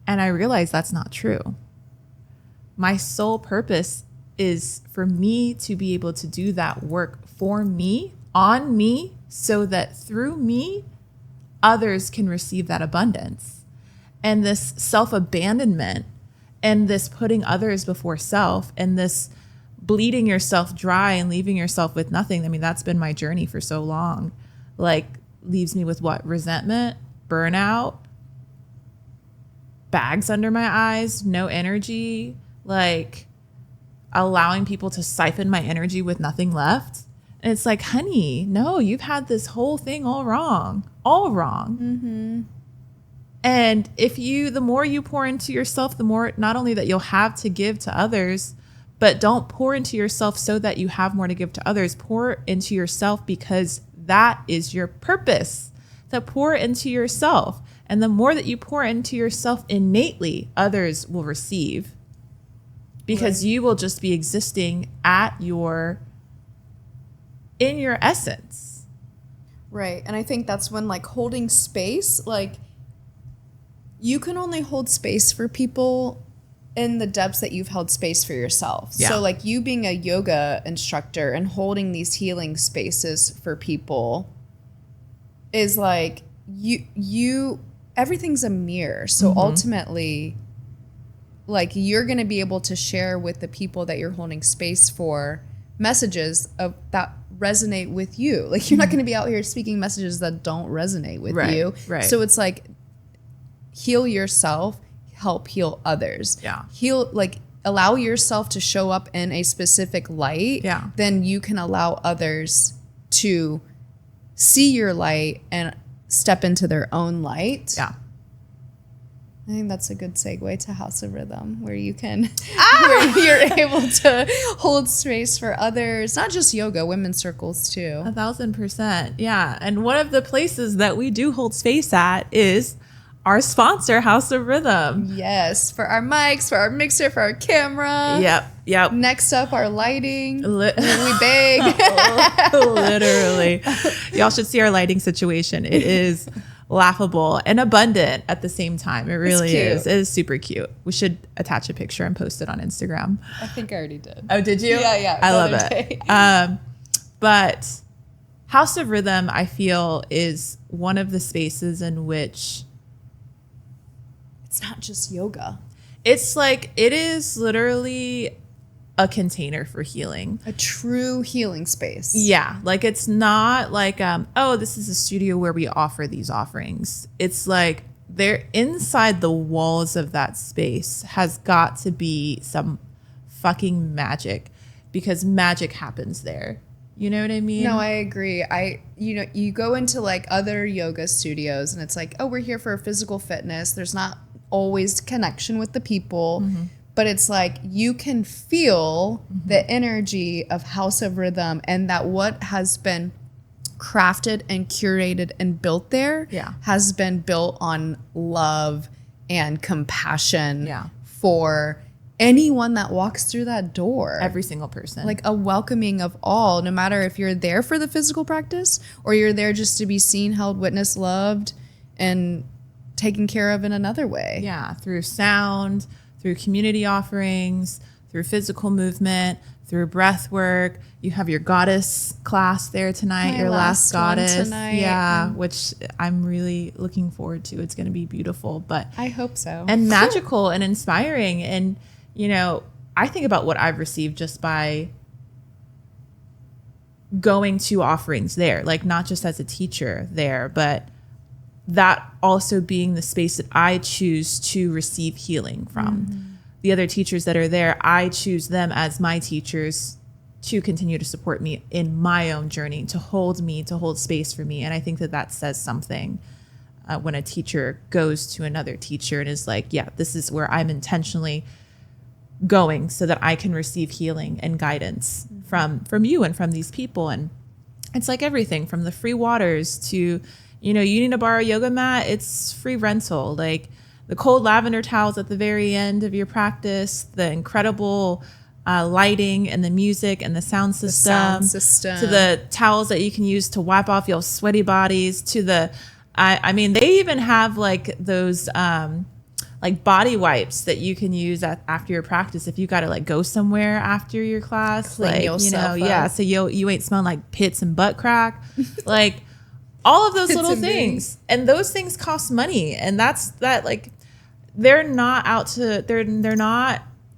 And I realize that's not true. My sole purpose is for me to be able to do that work for me, on me, so that through me, others can receive that abundance. And this self-abandonment and this putting others before self and this bleeding yourself dry and leaving yourself with nothing. I mean, that's been my journey for so long. Like, leaves me with what? Resentment, burnout, bags under my eyes, no energy, like allowing people to siphon my energy with nothing left. And it's like, honey, no, you've had this whole thing all wrong. And the more you pour into yourself, the more not only that you'll have to give to others, but don't pour into yourself so that you have more to give to others. Pour into yourself because that is your purpose, to pour into yourself. And the more that you pour into yourself innately, others will receive, because you will just be existing in your essence. Right. And I think that's when like holding space, like you can only hold space for people in the depths that you've held space for yourself. Yeah. So like you being a yoga instructor and holding these healing spaces for people is like you everything's a mirror. So ultimately, like, you're going to be able to share with the people that you're holding space for messages of that resonate with you. Like, you're not going to be out here speaking messages that don't resonate with you. Right. So it's like, heal yourself, help heal others. Yeah. Heal, like, allow yourself to show up in a specific light. Yeah. Then you can allow others to see your light and step into their own light. Yeah. I think that's a good segue to House of Rhythm, where you can, where you're able to hold space for others, not just yoga, women's circles too. 1,000%. Yeah. And one of the places that we do hold space at is our sponsor, House of Rhythm. Yes, for our mics, for our mixer, for our camera. Yep. Next up, our lighting. We beg. Literally. Y'all should see our lighting situation. It is laughable and abundant at the same time. It really is. It is super cute. We should attach a picture and post it on Instagram. I think I already did. Oh, did you? Yeah. I love it. But House of Rhythm, I feel, is one of the spaces in which it's not just yoga. It's like, it is literally a container for healing. A true healing space. Yeah. Like, it's not like, oh, this is a studio where we offer these offerings. It's like, they're inside the walls of that space has got to be some fucking magic, because magic happens there. You know what I mean? No, I agree. You go into like other yoga studios and it's like, oh, we're here for physical fitness. There's not always connection with the people, but it's like you can feel the energy of House of Rhythm, and that what has been crafted and curated and built there has been built on love and compassion for anyone that walks through that door. Every single person. Like a welcoming of all, no matter if you're there for the physical practice or you're there just to be seen, held, witnessed, loved, and taken care of in another way. Yeah, through sound, through community offerings, through physical movement, through breath work. You have your goddess class there tonight, My your last goddess. tonight. Yeah, which I'm really looking forward to. It's going to be beautiful, but I hope so. and magical and inspiring. And, you know, I think about what I've received just by going to offerings there, like not just as a teacher there, but that also being the space that I choose to receive healing from. The other teachers that are there, I choose them as my teachers to continue to support me in my own journey, to hold space for me. And I think that that says something when a teacher goes to another teacher and is like, yeah, this is where I'm intentionally going so that I can receive healing and guidance from you and from these people. And it's like everything from the free waters to, you know, you need to borrow a yoga mat, it's free rental. Like the cold lavender towels at the very end of your practice, the incredible lighting and the music and the sound system, to the towels that you can use to wipe off your sweaty bodies, to the, I mean, they even have like those like body wipes that you can use after your practice if you got to like go somewhere after your class, clean like, yourself you know, up. yeah, so you ain't smelling like pits and butt crack, like all of those little things. And those things cost money, and that's that. Like they're not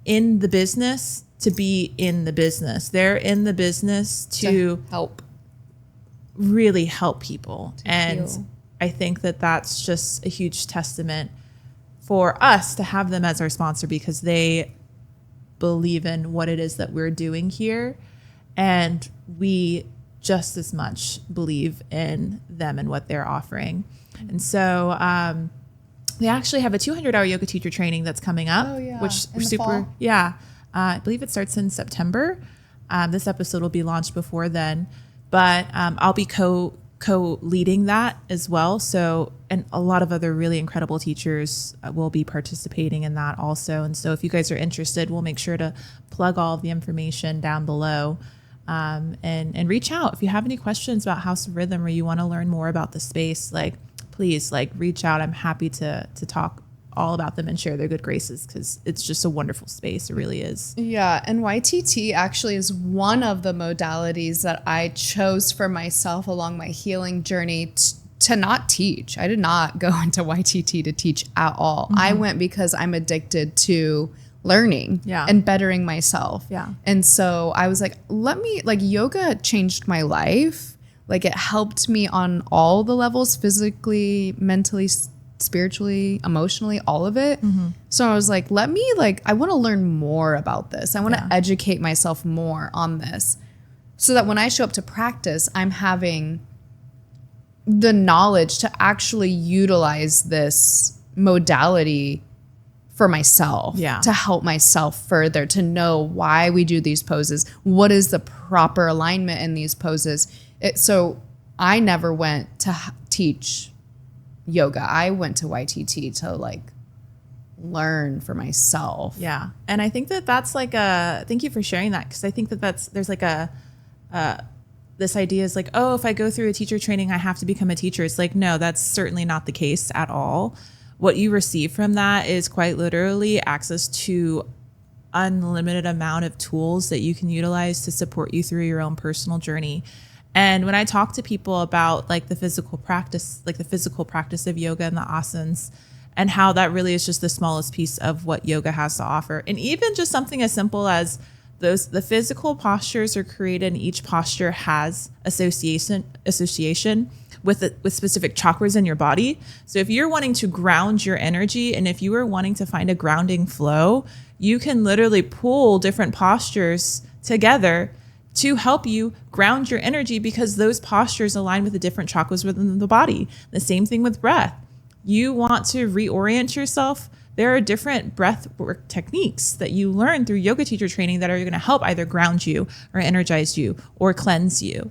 in the business to be in the business. They're in the business to help, really help people. And heal. I think that that's just a huge testament for us to have them as our sponsor, because they believe in what it is that we're doing here. And we just as much believe in them and what they're offering. And so they actually have a 200-hour yoga teacher training that's coming up, which we're super, fall? I believe it starts in September. This episode will be launched before then, but I'll be co-leading that as well. So, and a lot of other really incredible teachers will be participating in that also. And so if you guys are interested, we'll make sure to plug all of the information down below. And reach out if you have any questions about House of Rhythm, or you want to learn more about the space. Like, please, like, reach out. I'm happy to talk all about them and share their good graces, because it's just a wonderful space. It really is. Yeah, and YTT actually is one of the modalities that I chose for myself along my healing journey to not teach. I did not go into YTT to teach at all. I went because I'm addicted to learning and bettering myself. Yeah. And so I was like, yoga changed my life. Like, it helped me on all the levels, physically, mentally, spiritually, emotionally, all of it. So I was like, I want to learn more about this. I want to educate myself more on this so that when I show up to practice, I'm having the knowledge to actually utilize this modality for myself, to help myself further, to know why we do these poses, what is the proper alignment in these poses. So I never went to teach yoga. I went to YTT to like learn for myself. Yeah. And I think that that's like thank you for sharing that. Cause I think that there's like this idea is like, oh, if I go through a teacher training, I have to become a teacher. It's like, no, that's certainly not the case at all. What you receive from that is quite literally access to unlimited amount of tools that you can utilize to support you through your own personal journey. And when I talk to people about like the physical practice of yoga and the asanas, and how that really is just the smallest piece of what yoga has to offer. And even just something as simple as the physical postures are created, and each posture has association with specific chakras in your body. So if you're wanting to ground your energy, and if you are wanting to find a grounding flow, you can literally pull different postures together to help you ground your energy, because those postures align with the different chakras within the body. The same thing with breath. You want to reorient yourself. There are different breath work techniques that you learn through yoga teacher training that are going to help either ground you or energize you or cleanse you.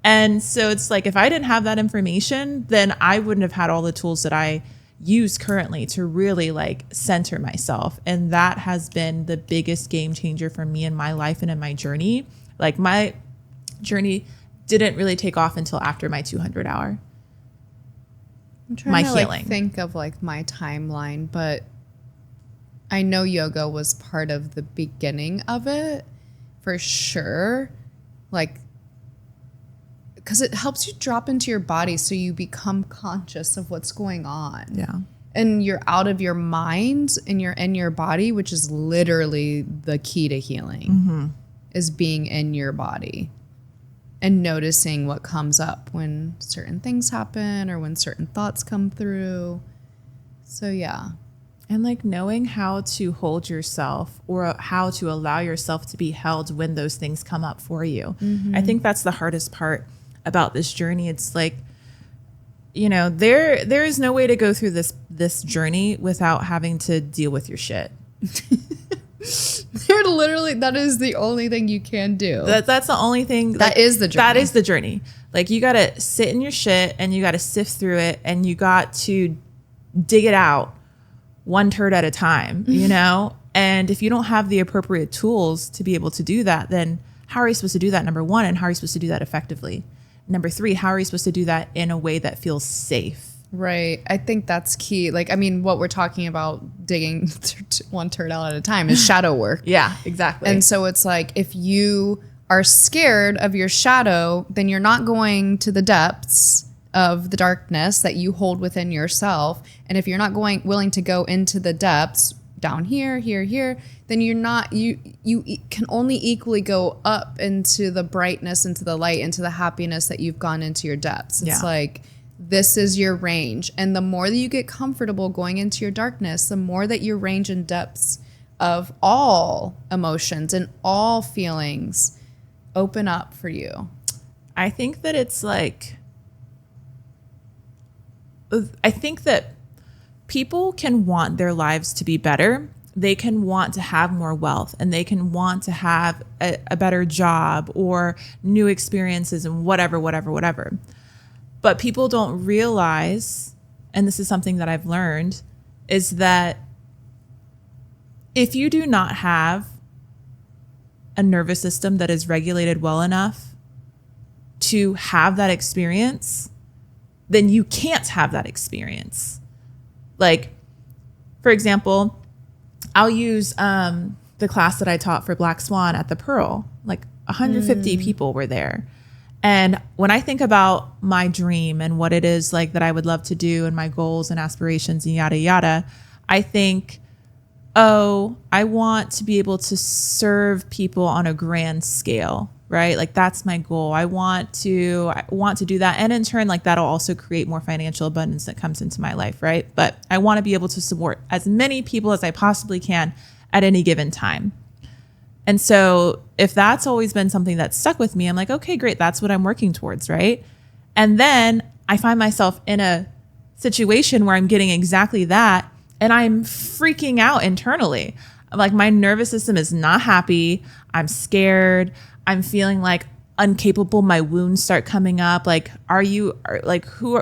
And so it's like, if I didn't have that information, then I wouldn't have had all the tools that I use currently to really like center myself. And that has been the biggest game changer for me in my life and in my journey. Like, my journey didn't really take off until after my 200 hour. I'm trying to like think of like my timeline, but I know yoga was part of the beginning of it for sure. Like, because it helps you drop into your body so you become conscious of what's going on. Yeah. And you're out of your mind and you're in your body, which is literally the key to healing, is being in your body and noticing what comes up when certain things happen or when certain thoughts come through. So, yeah. And like knowing how to hold yourself, or how to allow yourself to be held when those things come up for you. I think that's the hardest part about this journey. It's like, you know, there is no way to go through this journey without having to deal with your shit. That is the only thing you can do. That's the only thing. That is the journey. That is the journey. Like, you got to sit in your shit and you got to sift through it, and you got to dig it out one turd at a time, you know? And if you don't have the appropriate tools to be able to do that, then how are you supposed to do that? Number one, and how are you supposed to do that effectively? Number three, how are you supposed to do that in a way that feels safe? Right. I think that's key. Like, I mean, what we're talking about, digging one turd out at a time, is shadow work. Yeah, exactly. And so it's like, if you are scared of your shadow, then you're not going to the depths of the darkness that you hold within yourself. And if you're not willing to go into the depths down here, then you can only equally go up into the brightness, into the light, into the happiness that you've gone into your depths. It's like, this is your range. And the more that you get comfortable going into your darkness, the more that your range and depths of all emotions and all feelings open up for you. I think that it's like, I think that people can want their lives to be better. They can want to have more wealth, and they can want to have a better job or new experiences and whatever. But people don't realize, and this is something that I've learned, is that if you do not have a nervous system that is regulated well enough to have that experience, then you can't have that experience. Like, for example, I'll use the class that I taught for Black Swan at the Pearl. Like 150 people were there. And when I think about my dream and what it is like that I would love to do and my goals and aspirations and yada, yada, I think, oh, I want to be able to serve people on a grand scale, right? Like that's my goal. I want to do that. And in turn, like that'll also create more financial abundance that comes into my life, right? But I want to be able to support as many people as I possibly can at any given time. And so if that's always been something that's stuck with me, I'm like, okay, great. That's what I'm working towards, right? And then I find myself in a situation where I'm getting exactly that. And I'm freaking out internally. Like my nervous system is not happy. I'm scared. I'm feeling like incapable. My wounds start coming up. Like, why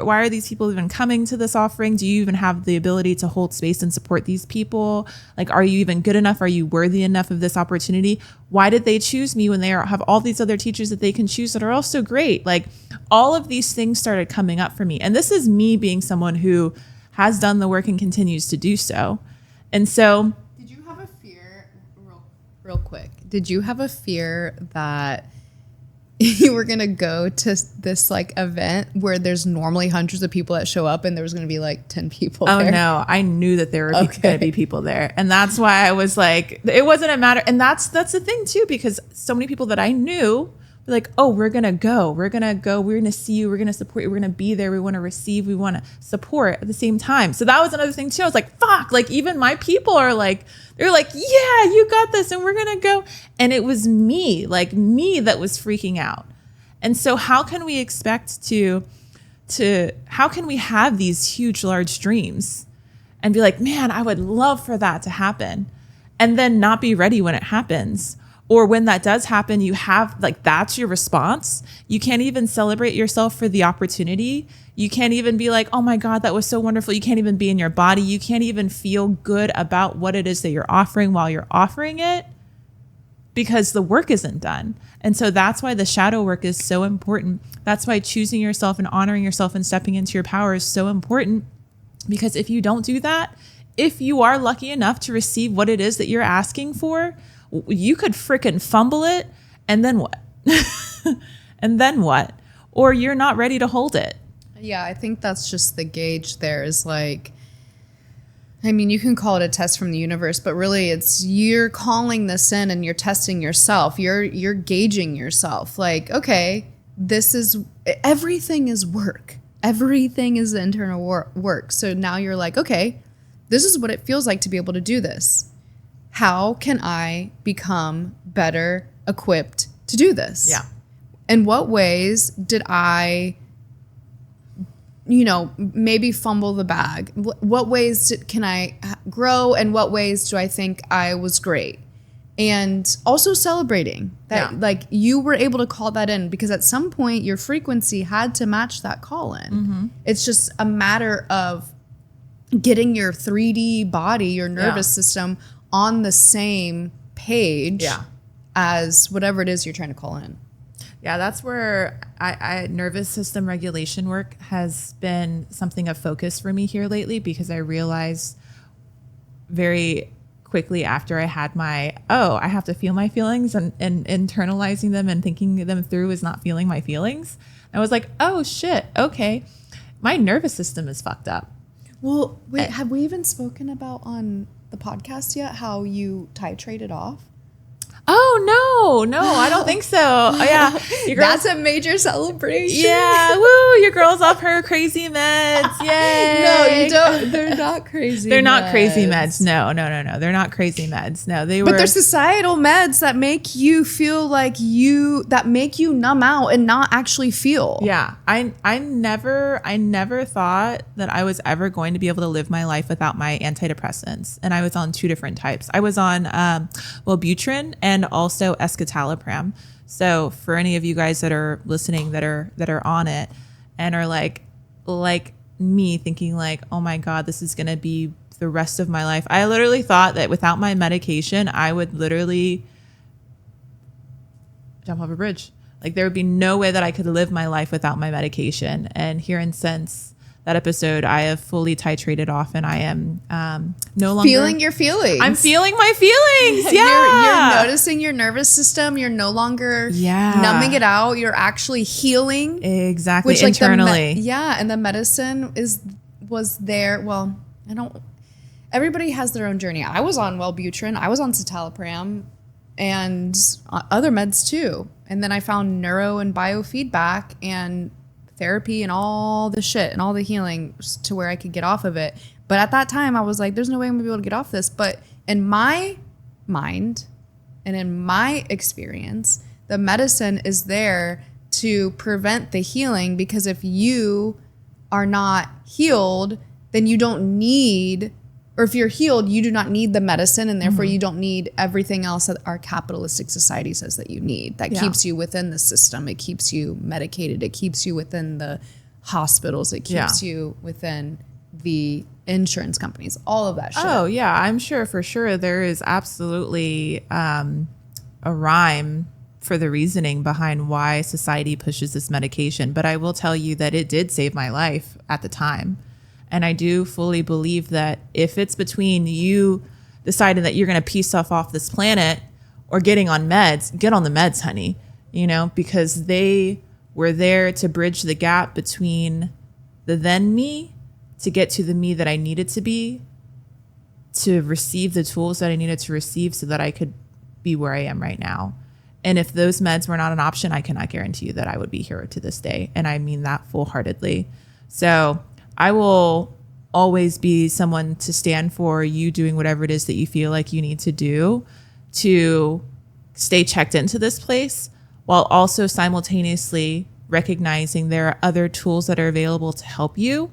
are these people even coming to this offering? Do you even have the ability to hold space and support these people? Like, are you even good enough? Are you worthy enough of this opportunity? Why did they choose me when they have all these other teachers that they can choose that are also great? Like all of these things started coming up for me. And this is me being someone who has done the work and continues to do so. And so, did you have a fear, real quick, did you have a fear that you were going to go to this like event where there's normally hundreds of people that show up and there was going to be like 10 people there? Oh no, I knew that there were going to be people there. And that's why I was like, it wasn't a matter. And that's the thing too, because so many people that I knew were like, oh, we're going to go. We're going to see you. We're going to support you. We're going to be there. We want to receive. We want to support at the same time. So that was another thing too. I was like, fuck, like even my people are like, they're like, yeah, you got this. And we're going to go. And it was me that was freaking out. And so how can we expect how can we have these huge, large dreams and be like, man, I would love for that to happen, and then not be ready when it happens? Or when that does happen, you have like, that's your response. You can't even celebrate yourself for the opportunity. You can't even be like, oh my God, that was so wonderful. You can't even be in your body. You can't even feel good about what it is that you're offering while you're offering it, because the work isn't done. And so that's why the shadow work is so important. That's why choosing yourself and honoring yourself and stepping into your power is so important. Because if you don't do that, if you are lucky enough to receive what it is that you're asking for, you could freaking fumble it. And then what? And then what? Or you're not ready to hold it. Yeah, I think that's just the gauge there is like, I mean, you can call it a test from the universe, but really it's you're calling this in and you're testing yourself. You're gauging yourself. Like, okay, everything is work. Everything is internal work. So now you're like, okay, this is what it feels like to be able to do this. How can I become better equipped to do this? Yeah. In what ways did I, maybe fumble the bag? What ways can I grow, and what ways do I think I was great? And also celebrating that, like you were able to call that in, because at some point your frequency had to match that call in. Mm-hmm. It's just a matter of getting your 3D body, your nervous system on the same page as whatever it is you're trying to call in. Yeah, that's where I nervous system regulation work has been something of focus for me here lately, because I realized very quickly after I had I have to feel my feelings, and internalizing them and thinking them through is not feeling my feelings. I was like, oh shit, okay, my nervous system is fucked up. Well, wait, have we even spoken about on the podcast yet how you titrated off? Oh, no, I don't think so. Oh, yeah. That's a major celebration. Yeah, woo, your girl's off her crazy meds. Yay. No, you don't. They're not crazy They're meds. not crazy meds. No. They're not crazy meds. No, they were. But they're societal meds that make you feel like that make you numb out and not actually feel. Yeah. I never thought that I was ever going to be able to live my life without my antidepressants. And I was on two different types. I was on Wellbutrin and also escitalopram. So for any of you guys that are listening that are on it and are like me thinking like, oh my God, this is going to be the rest of my life. I literally thought that without my medication, I would literally jump off a bridge. Like there would be no way that I could live my life without my medication. And here and since that episode, I have fully titrated off, and I am no longer feeling your feelings. I'm feeling my feelings. You're noticing your nervous system. You're no longer numbing it out. You're actually healing. Exactly. Which, internally. And the medicine was there. Well, everybody has their own journey. I was on Wellbutrin. I was on citalopram and other meds too. And then I found neuro and biofeedback and therapy and all the shit and all the healing to where I could get off of it. But at that time, I was like, there's no way I'm gonna be able to get off this. But in my mind and in my experience, the medicine is there to prevent the healing, because if you are not healed, then you don't need, or if you're healed, you do not need the medicine, and therefore you don't need everything else that our capitalistic society says that you need. That keeps you within the system. It keeps you medicated. It keeps you within the hospitals. It keeps you within the insurance companies. All of that shit. Oh, yeah. I'm sure for sure there is absolutely a rhyme for the reasoning behind why society pushes this medication. But I will tell you that it did save my life at the time. And I do fully believe that if it's between you deciding that you're going to pee stuff off this planet or getting on meds, get on the meds, honey, because they were there to bridge the gap between the then me to get to the me that I needed to be, to receive the tools that I needed to receive so that I could be where I am right now. And if those meds were not an option, I cannot guarantee you that I would be here to this day. And I mean that full-heartedly. So I will always be someone to stand for you doing whatever it is that you feel like you need to do to stay checked into this place, while also simultaneously recognizing there are other tools that are available to help you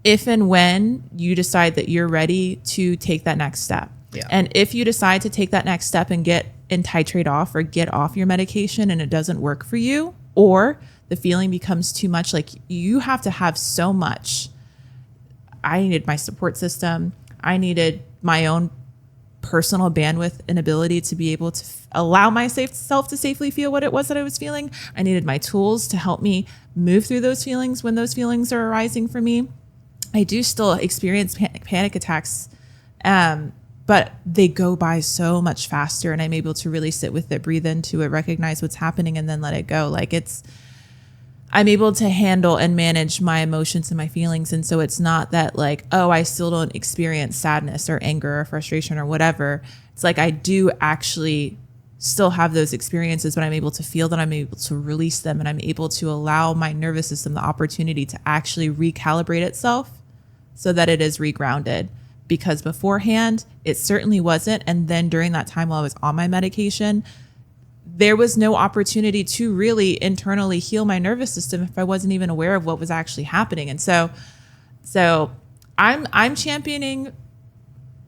if and when you decide that you're ready to take that next step. Yeah. And if you decide to take that next step and titrate off or get off your medication and it doesn't work for you, or the feeling becomes too much, like you have to have so much. I needed my support system. I needed my own personal bandwidth and ability to be able to allow myself to safely feel what it was that I was feeling. I needed my tools to help me move through those feelings when those feelings are arising for me. I do still experience panic attacks, but they go by so much faster, and I'm able to really sit with it, breathe into it, recognize what's happening, and then let it go. I'm able to handle and manage my emotions and my feelings. And so it's not that like, oh, I still don't experience sadness or anger or frustration or whatever. It's like I do actually still have those experiences, but I'm able to feel that, I'm able to release them, and I'm able to allow my nervous system the opportunity to actually recalibrate itself so that it is regrounded. Because beforehand, it certainly wasn't. And then during that time while I was on my medication, there was no opportunity to really internally heal my nervous system if I wasn't even aware of what was actually happening. And so I'm championing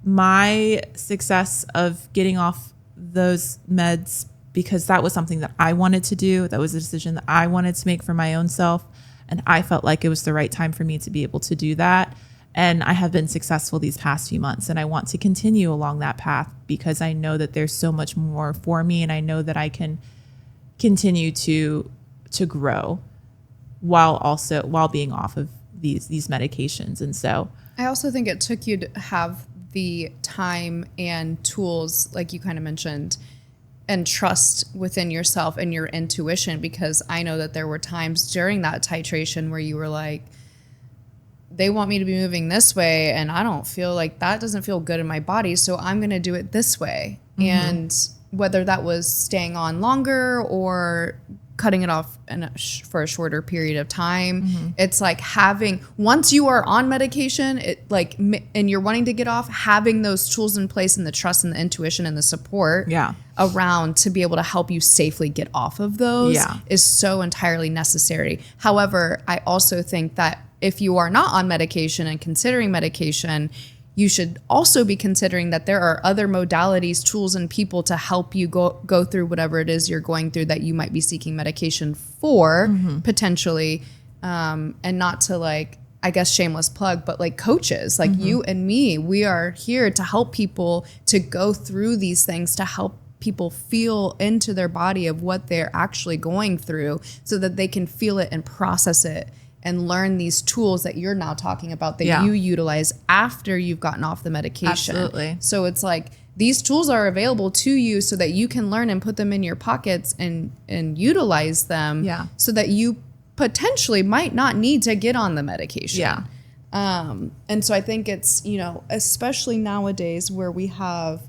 my success of getting off those meds because that was something that I wanted to do. That was a decision that I wanted to make for my own self. And I felt like it was the right time for me to be able to do that. And I have been successful these past few months, and I want to continue along that path because I know that there's so much more for me, and I know that I can continue to grow while being off of these medications. And so I also think it took you to have the time and tools, like you kind of mentioned, and trust within yourself and your intuition, because I know that there were times during that titration where you were like, they want me to be moving this way, and I don't feel like that doesn't feel good in my body, so I'm going to do it this way. Mm-hmm. And whether that was staying on longer or cutting it off for a shorter period of time, mm-hmm. It's like once you are on medication, and you're wanting to get off, having those tools in place and the trust and the intuition and the support around to be able to help you safely get off of those is so entirely necessary. However, I also think that if you are not on medication and considering medication, you should also be considering that there are other modalities, tools, and people to help you go through whatever it is you're going through that you might be seeking medication for, mm-hmm. potentially, and not to I guess shameless plug, but coaches like mm-hmm. you and me, we are here to help people to go through these things, to help people feel into their body of what they're actually going through so that they can feel it and process it and learn these tools that you're now talking about that Yeah. you utilize after you've gotten off the medication. Absolutely. So it's like these tools are available to you so that you can learn and put them in your pockets and utilize them Yeah. so that you potentially might not need to get on the medication. Yeah. And so I think it's, you know, especially nowadays where we have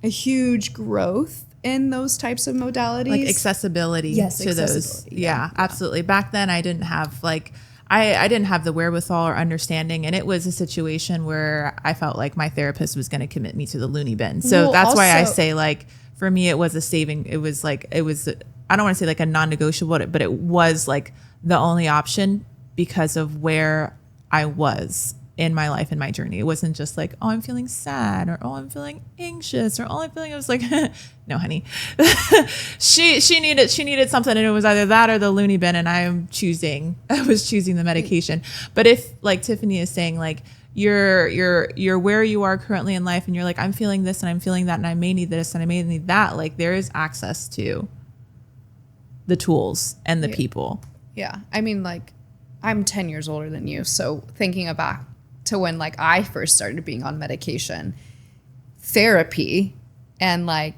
a huge growth in those types of modalities. Like accessibility Yes, to those. accessibility, Yeah, absolutely. Back then I didn't have like, I didn't have the wherewithal or understanding. And it was a situation where I felt like my therapist was going to commit me to the loony bin. So Well, that's why I also- say like, for me, it was a saving. It was like, I don't want to say like a non-negotiable, but it was like the only option because of where I was in my life and my journey. It wasn't just like, oh, I'm feeling sad or oh, I'm feeling anxious or all I'm feeling. I was like, no, honey, she needed something, and it was either that or the loony bin. And I was choosing the medication. But if like Tiffany is saying, like you're where you are currently in life, and you're like, I'm feeling this and I'm feeling that, and I may need this and I may need that. Like there is access to the tools and the people. Yeah. I mean, like, I'm 10 years older than you. So thinking back to when, like, I first started being on medication, therapy and, like,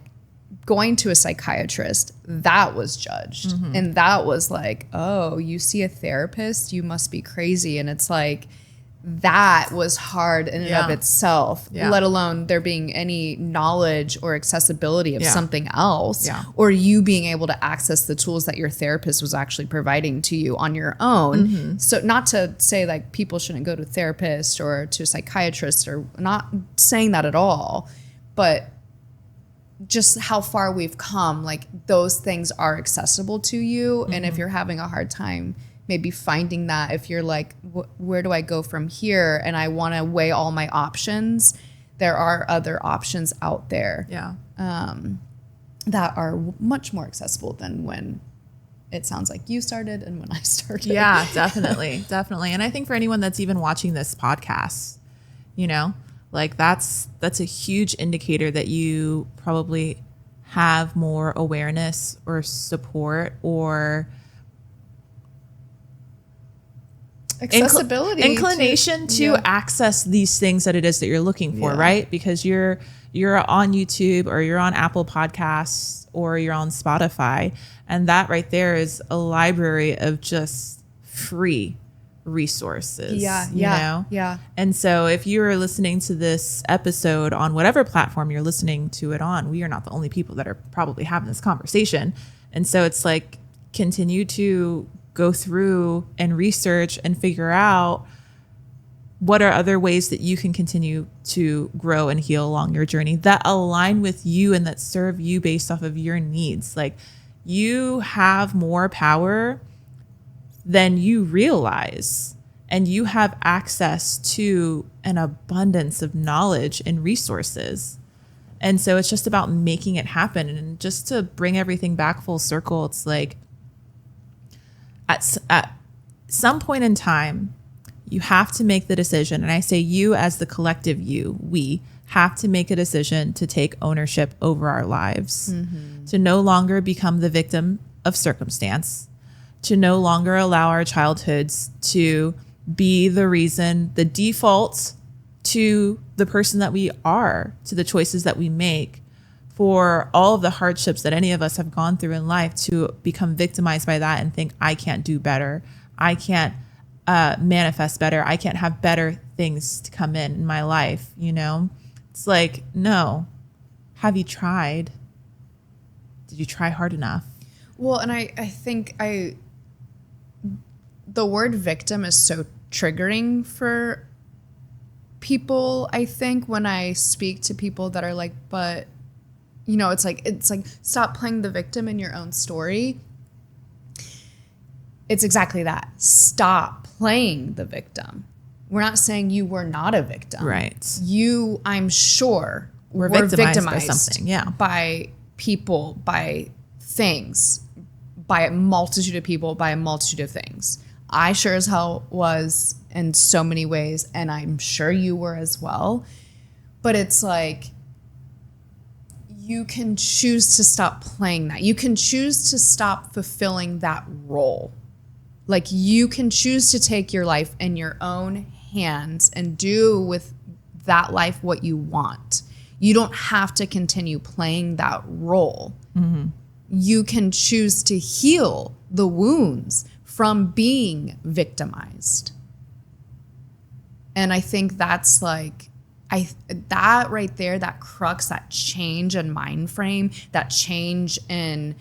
going to a psychiatrist, that was judged. Mm-hmm. And that was like, oh, you see a therapist, you must be crazy. And it's like, that was hard in and Yeah. of itself, Yeah. let alone there being any knowledge or accessibility of Yeah. something else, Yeah. or you being able to access the tools that your therapist was actually providing to you on your own. Mm-hmm. So not to say like people shouldn't go to a therapist or to a psychiatrist, or not saying that at all, but just how far we've come, like those things are accessible to you. And if you're having a hard time maybe finding that, if you're like, where do I go from here? And I want to weigh all my options. There are other options out there Yeah. that are much more accessible than when it sounds like you started and when I started. Yeah, definitely. Definitely. And I think for anyone that's even watching this podcast, you know, like that's a huge indicator that you probably have more awareness or support or Accessibility. inclination to yeah. access these things that it is that you're looking for, Yeah. right? Because you're on YouTube or you're on Apple Podcasts or you're on Spotify, and that right there is a library of just free resources. Yeah, you yeah, know? yeah. And so if you're listening to this episode on whatever platform you're listening to it on, we are not the only people that are probably having this conversation. And so it's like, continue to go through and research and figure out what are other ways that you can continue to grow and heal along your journey that align with you and that serve you based off of your needs. Like, you have more power than you realize, and you have access to an abundance of knowledge and resources. And so it's just about making it happen. And just to bring everything back full circle, it's like at some point in time, you have to make the decision. And I say you as the collective you, we have to make a decision to take ownership over our lives, to no longer become the victim of circumstance, to no longer allow our childhoods to be the reason, the default to the person that we are, to the choices that we make, for all of the hardships that any of us have gone through in life, to become victimized by that and think, I can't do better. I can't manifest better. I can't have better things to come in my life. You know, it's like, no. Have you tried? Did you try hard enough? Well, and I think the word victim is so triggering for people, I think, when I speak to people that are like, but, you know, it's like, stop playing the victim in your own story. It's exactly that. Stop playing the victim. We're not saying you were not a victim. Right. You, I'm sure, We're were victimized by something, yeah. By people, by things, by a multitude of people, by a multitude of things. I sure as hell was in so many ways, and I'm sure you were as well. But it's like, you can choose to stop playing that. You can choose to stop fulfilling that role. Like, you can choose to take your life in your own hands and do with that life what you want. You don't have to continue playing that role. Mm-hmm. You can choose to heal the wounds from being victimized. And I think that's like, that right there, that crux, that change in mind frame, that change in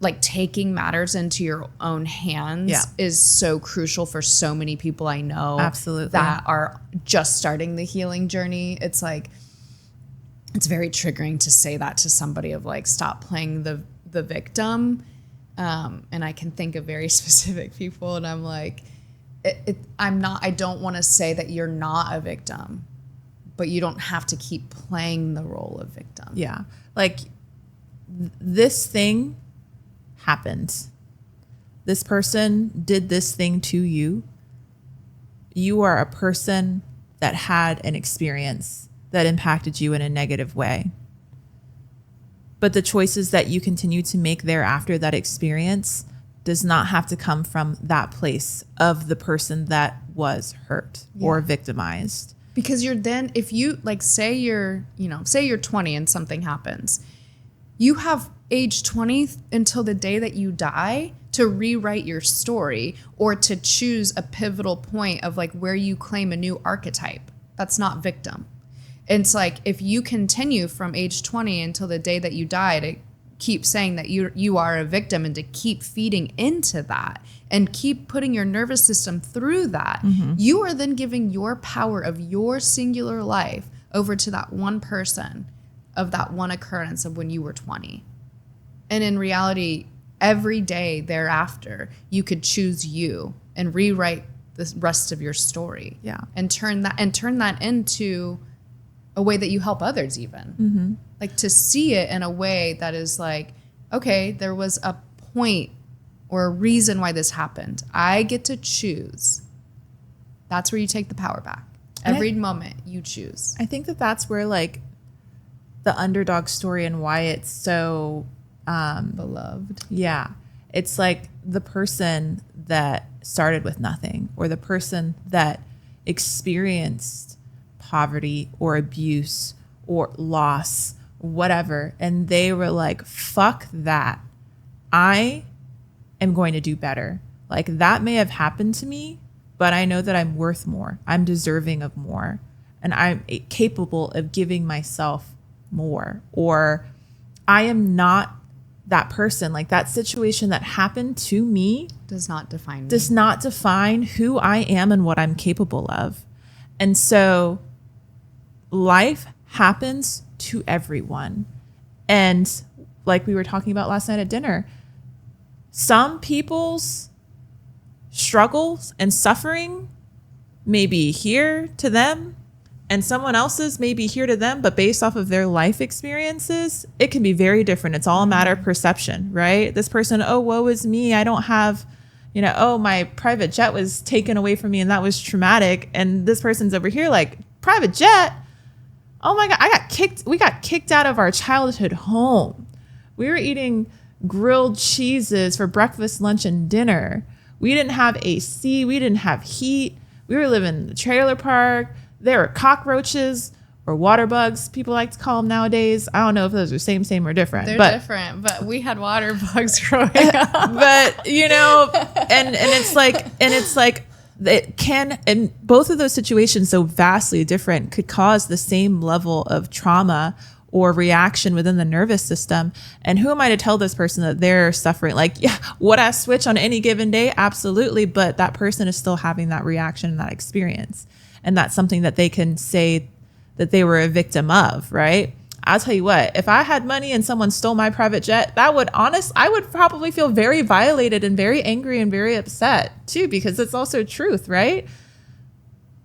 like taking matters into your own hands is so crucial for so many people I know. Absolutely. That are just starting the healing journey. It's like, it's very triggering to say that to somebody, of like, stop playing the victim. And I can think of very specific people, and I'm like, I don't want to say that you're not a victim, but you don't have to keep playing the role of victim. Yeah. Like, this thing happened. This person did this thing to you. You are a person that had an experience that impacted you in a negative way. But the choices that you continue to make thereafter that experience does not have to come from that place of the person that was hurt or victimized. Because you're then, if you like, say you're 20 and something happens, you have age 20 until the day that you die to rewrite your story, or to choose a pivotal point of like where you claim a new archetype. That's not victim. It's like, if you continue from age 20 until the day that you die to keep saying that you are a victim, and to keep feeding into that and keep putting your nervous system through that, you are then giving your power of your singular life over to that one person of that one occurrence of when you were 20. And in reality, every day thereafter, you could choose you and rewrite the rest of your story. Yeah. And turn that into a way that you help others even. Mm-hmm. Like, to see it in a way that is like, okay, there was a point or a reason why this happened. I get to choose. That's where you take the power back. Every moment you choose. I think that that's where, like, the underdog story and why it's so beloved. Yeah. It's like the person that started with nothing, or the person that experienced poverty or abuse or loss, whatever. And they were like, fuck that. I am going to do better. Like, that may have happened to me, but I know that I'm worth more. I'm deserving of more. And I'm capable of giving myself more. Or I am not that person. Like, that situation that happened to me does not define who I am and what I'm capable of. And so life happens to everyone. And like we were talking about last night at dinner, some people's struggles and suffering may be here to them, and someone else's may be here to them, but based off of their life experiences, it can be very different. It's all a matter of perception, right? This person, oh, woe is me. I don't have, oh, my private jet was taken away from me and that was traumatic. And this person's over here like, private jet? Oh my God, we got kicked out of our childhood home. We were eating grilled cheeses for breakfast, lunch, and dinner. We didn't have AC. We didn't have heat. We were living in the trailer park. There were cockroaches, or water bugs, people like to call them nowadays. I don't know if those are same or different. They're different, but we had water bugs growing up. But, and it's like, it can, and both of those situations, so vastly different, could cause the same level of trauma or reaction within the nervous system. And who am I to tell this person that they're suffering? Like, yeah, would I switch on any given day? Absolutely. But that person is still having that reaction and that experience. And that's something that they can say that they were a victim of, right? I'll tell you what, if I had money and someone stole my private jet, I would probably feel very violated and very angry and very upset too, because it's also truth, right?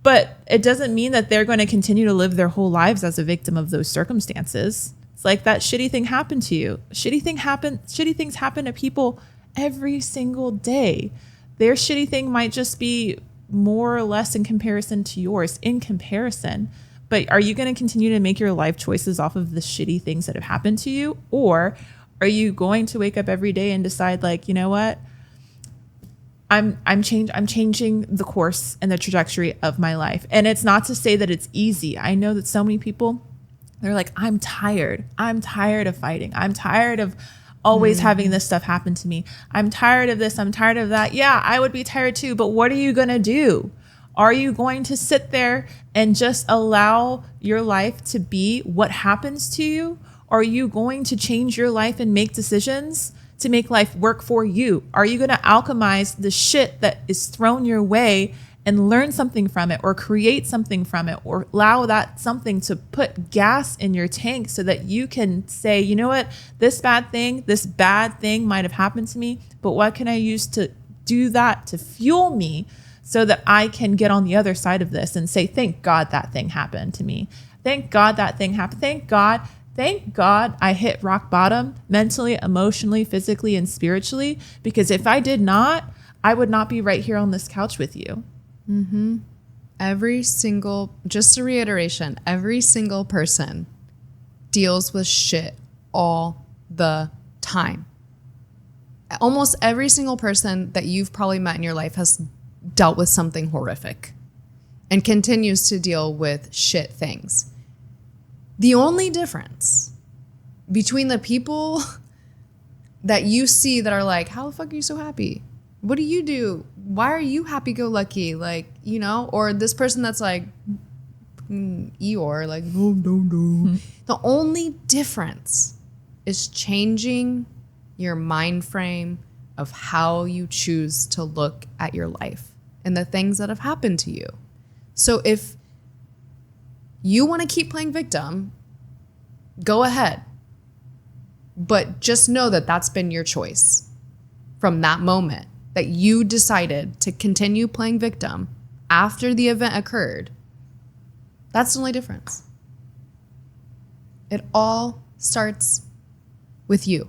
But it doesn't mean that they're going to continue to live their whole lives as a victim of those circumstances. It's like, that shitty thing happened to you. Shitty things happen to people every single day. Their shitty thing might just be more or less in comparison to yours, But are you going to continue to make your life choices off of the shitty things that have happened to you? Or are you going to wake up every day and decide, like, you know what? I'm changing the course and the trajectory of my life. And it's not to say that it's easy. I know that so many people, they're like, I'm tired. I'm tired of fighting. I'm tired of always having this stuff happen to me. I'm tired of this. I'm tired of that. Yeah, I would be tired too. But what are you going to do? Are you going to sit there and just allow your life to be what happens to you? Are you going to change your life and make decisions to make life work for you? Are you going to alchemize the shit that is thrown your way and learn something from it, or create something from it, or allow that something to put gas in your tank so that you can say, you know what, this bad thing might have happened to me, but what can I use to do that to fuel me so that I can get on the other side of this and say, thank God that thing happened to me. Thank God that thing happened. Thank God I hit rock bottom mentally, emotionally, physically, and spiritually, because if I did not, I would not be right here on this couch with you. Just a reiteration, every single person deals with shit all the time. Almost every single person that you've probably met in your life has dealt with something horrific and continues to deal with shit things. The only difference between the people that you see that are like, how the fuck are you so happy? What do you do? Why are you happy-go-lucky? Like, you know, or this person that's like, Eeyore, like, no. The only difference is changing your mind frame of how you choose to look at your life and the things that have happened to you. So if you want to keep playing victim, go ahead. But just know that that's been your choice from that moment that you decided to continue playing victim after the event occurred. That's the only difference. It all starts with you,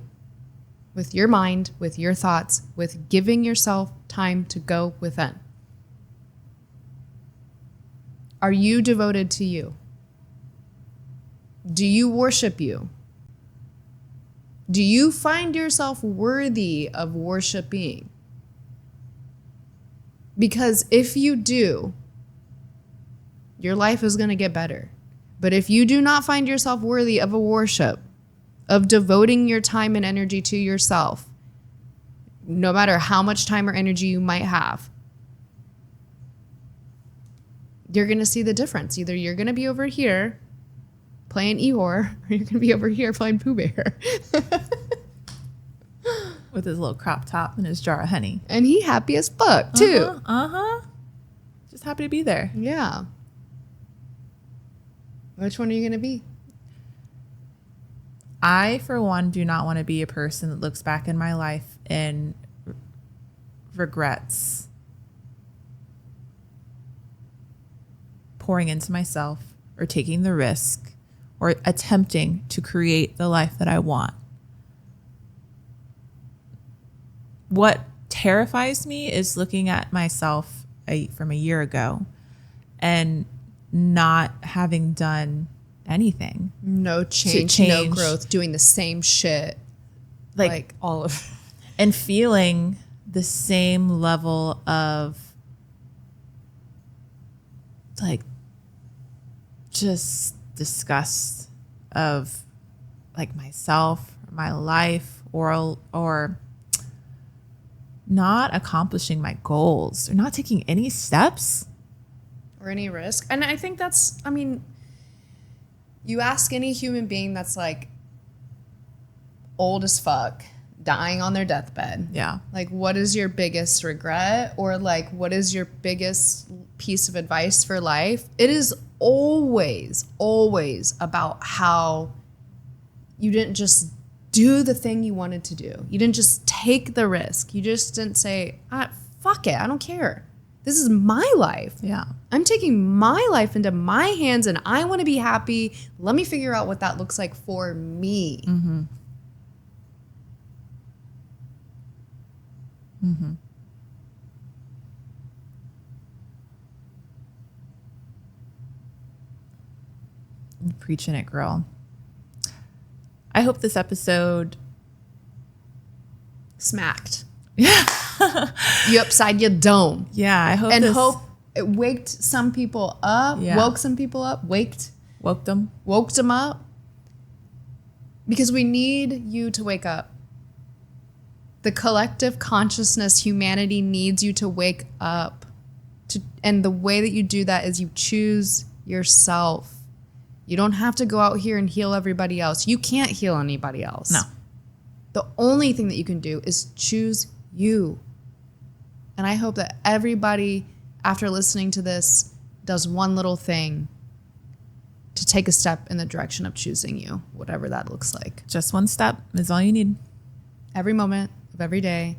with your mind, with your thoughts, with giving yourself time to go within. Are you devoted to you? Do you worship you? Do you find yourself worthy of worshiping? Because if you do, your life is going to get better. But if you do not find yourself worthy of a worship, of devoting your time and energy to yourself, no matter how much time or energy you might have, you're going to see the difference. Either you're going to be over here playing Eeyore, or you're going to be over here playing Pooh Bear. With his little crop top and his jar of honey. And he happy as fuck, too. Just happy to be there. Yeah. Which one are you going to be? I, for one, do not want to be a person that looks back in my life and regrets pouring into myself or taking the risk or attempting to create the life that I want. What terrifies me is looking at myself from a year ago and not having done anything. No change, no growth, doing the same shit. Like all of and feeling the same level of like just disgust of like myself, my life, or not accomplishing my goals or not taking any steps or any risk. And I think that's, I mean, you ask any human being that's like old as fuck, dying on their deathbed. Yeah. Like, what is your biggest regret? Or like, what is your biggest piece of advice for life? It is always about how you didn't just do the thing you wanted to do. You didn't just take the risk. You just didn't say, fuck it, I don't care. This is my life. Yeah. I'm taking my life into my hands and I want to be happy. Let me figure out what that looks like for me. Mm-hmm. Mm-hmm. You're preaching it, girl. I hope this episode smacked. Yeah. You upside your dome. Yeah, I hope And this hope it waked some people up, Yeah. woke some people up, woke them. woke them up. Because we need you to wake up. The collective consciousness, humanity needs you to wake up. And the way that you do that is you choose yourself. You don't have to go out here and heal everybody else. You can't heal anybody else. No. The only thing that you can do is choose you. And I hope that everybody, after listening to this, does one little thing to take a step in the direction of choosing you, whatever that looks like. Just one step is all you need. Every moment of every day.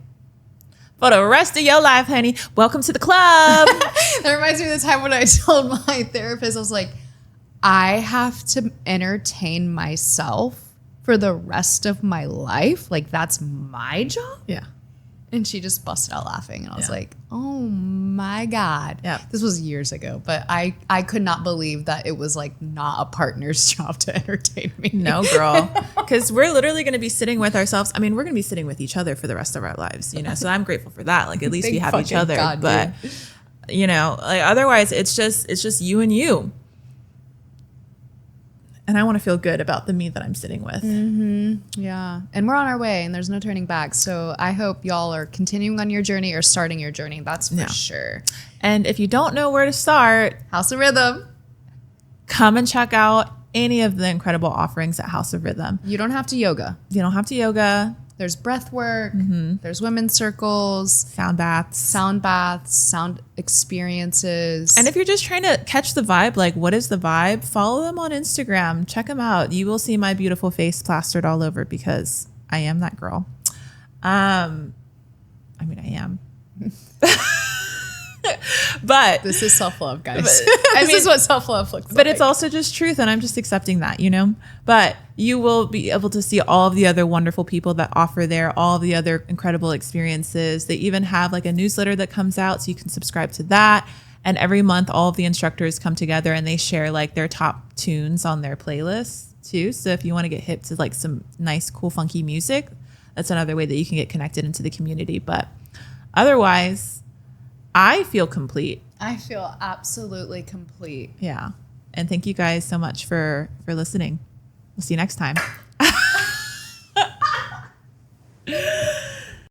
For the rest of your life, honey, welcome to the club. That reminds me of the time when I told my therapist, I was like, I have to entertain myself for the rest of my life. Like, that's my job. Yeah. And she just busted out laughing. And I was Yeah. like, oh my God. Yeah. This was years ago, but I could not believe that it was like not a partner's job to entertain me. No, girl. Because we're literally going to be sitting with ourselves. I mean, we're going to be sitting with each other for the rest of our lives, you know? So I'm grateful for that. Like, at least we Thank have each fucking other. God, but, you know, like, otherwise it's just you and you. And I want to feel good about the me that I'm sitting with. Yeah. And we're on our way and there's no turning back. So I hope y'all are continuing on your journey or starting your journey. That's for sure. And if you don't know where to start, House of Rhythm. come and check out any of the incredible offerings at House of Rhythm. You don't have to yoga. You don't have to yoga, There's breath work. There's women's circles, sound baths. sound experiences. And if you're just trying to catch the vibe, like what is the vibe? Follow them on Instagram. Check them out. You will see my beautiful face plastered all over because I am that girl. I mean, I am. But this is self-love, guys. But, This is what self-love looks like. But it's also just truth, and I'm just accepting that, you know? But you will be able to see all of the other wonderful people that offer there, all of the other incredible experiences. They even have like a newsletter that comes out, so you can subscribe to that. And every month, all of the instructors come together and they share like their top tunes on their playlists too. So if you want to get hip to like some nice, cool, funky music, that's another way that you can get connected into the community. But otherwise, I feel complete. I feel absolutely complete. Yeah. And thank you guys so much for listening. We'll see you next time.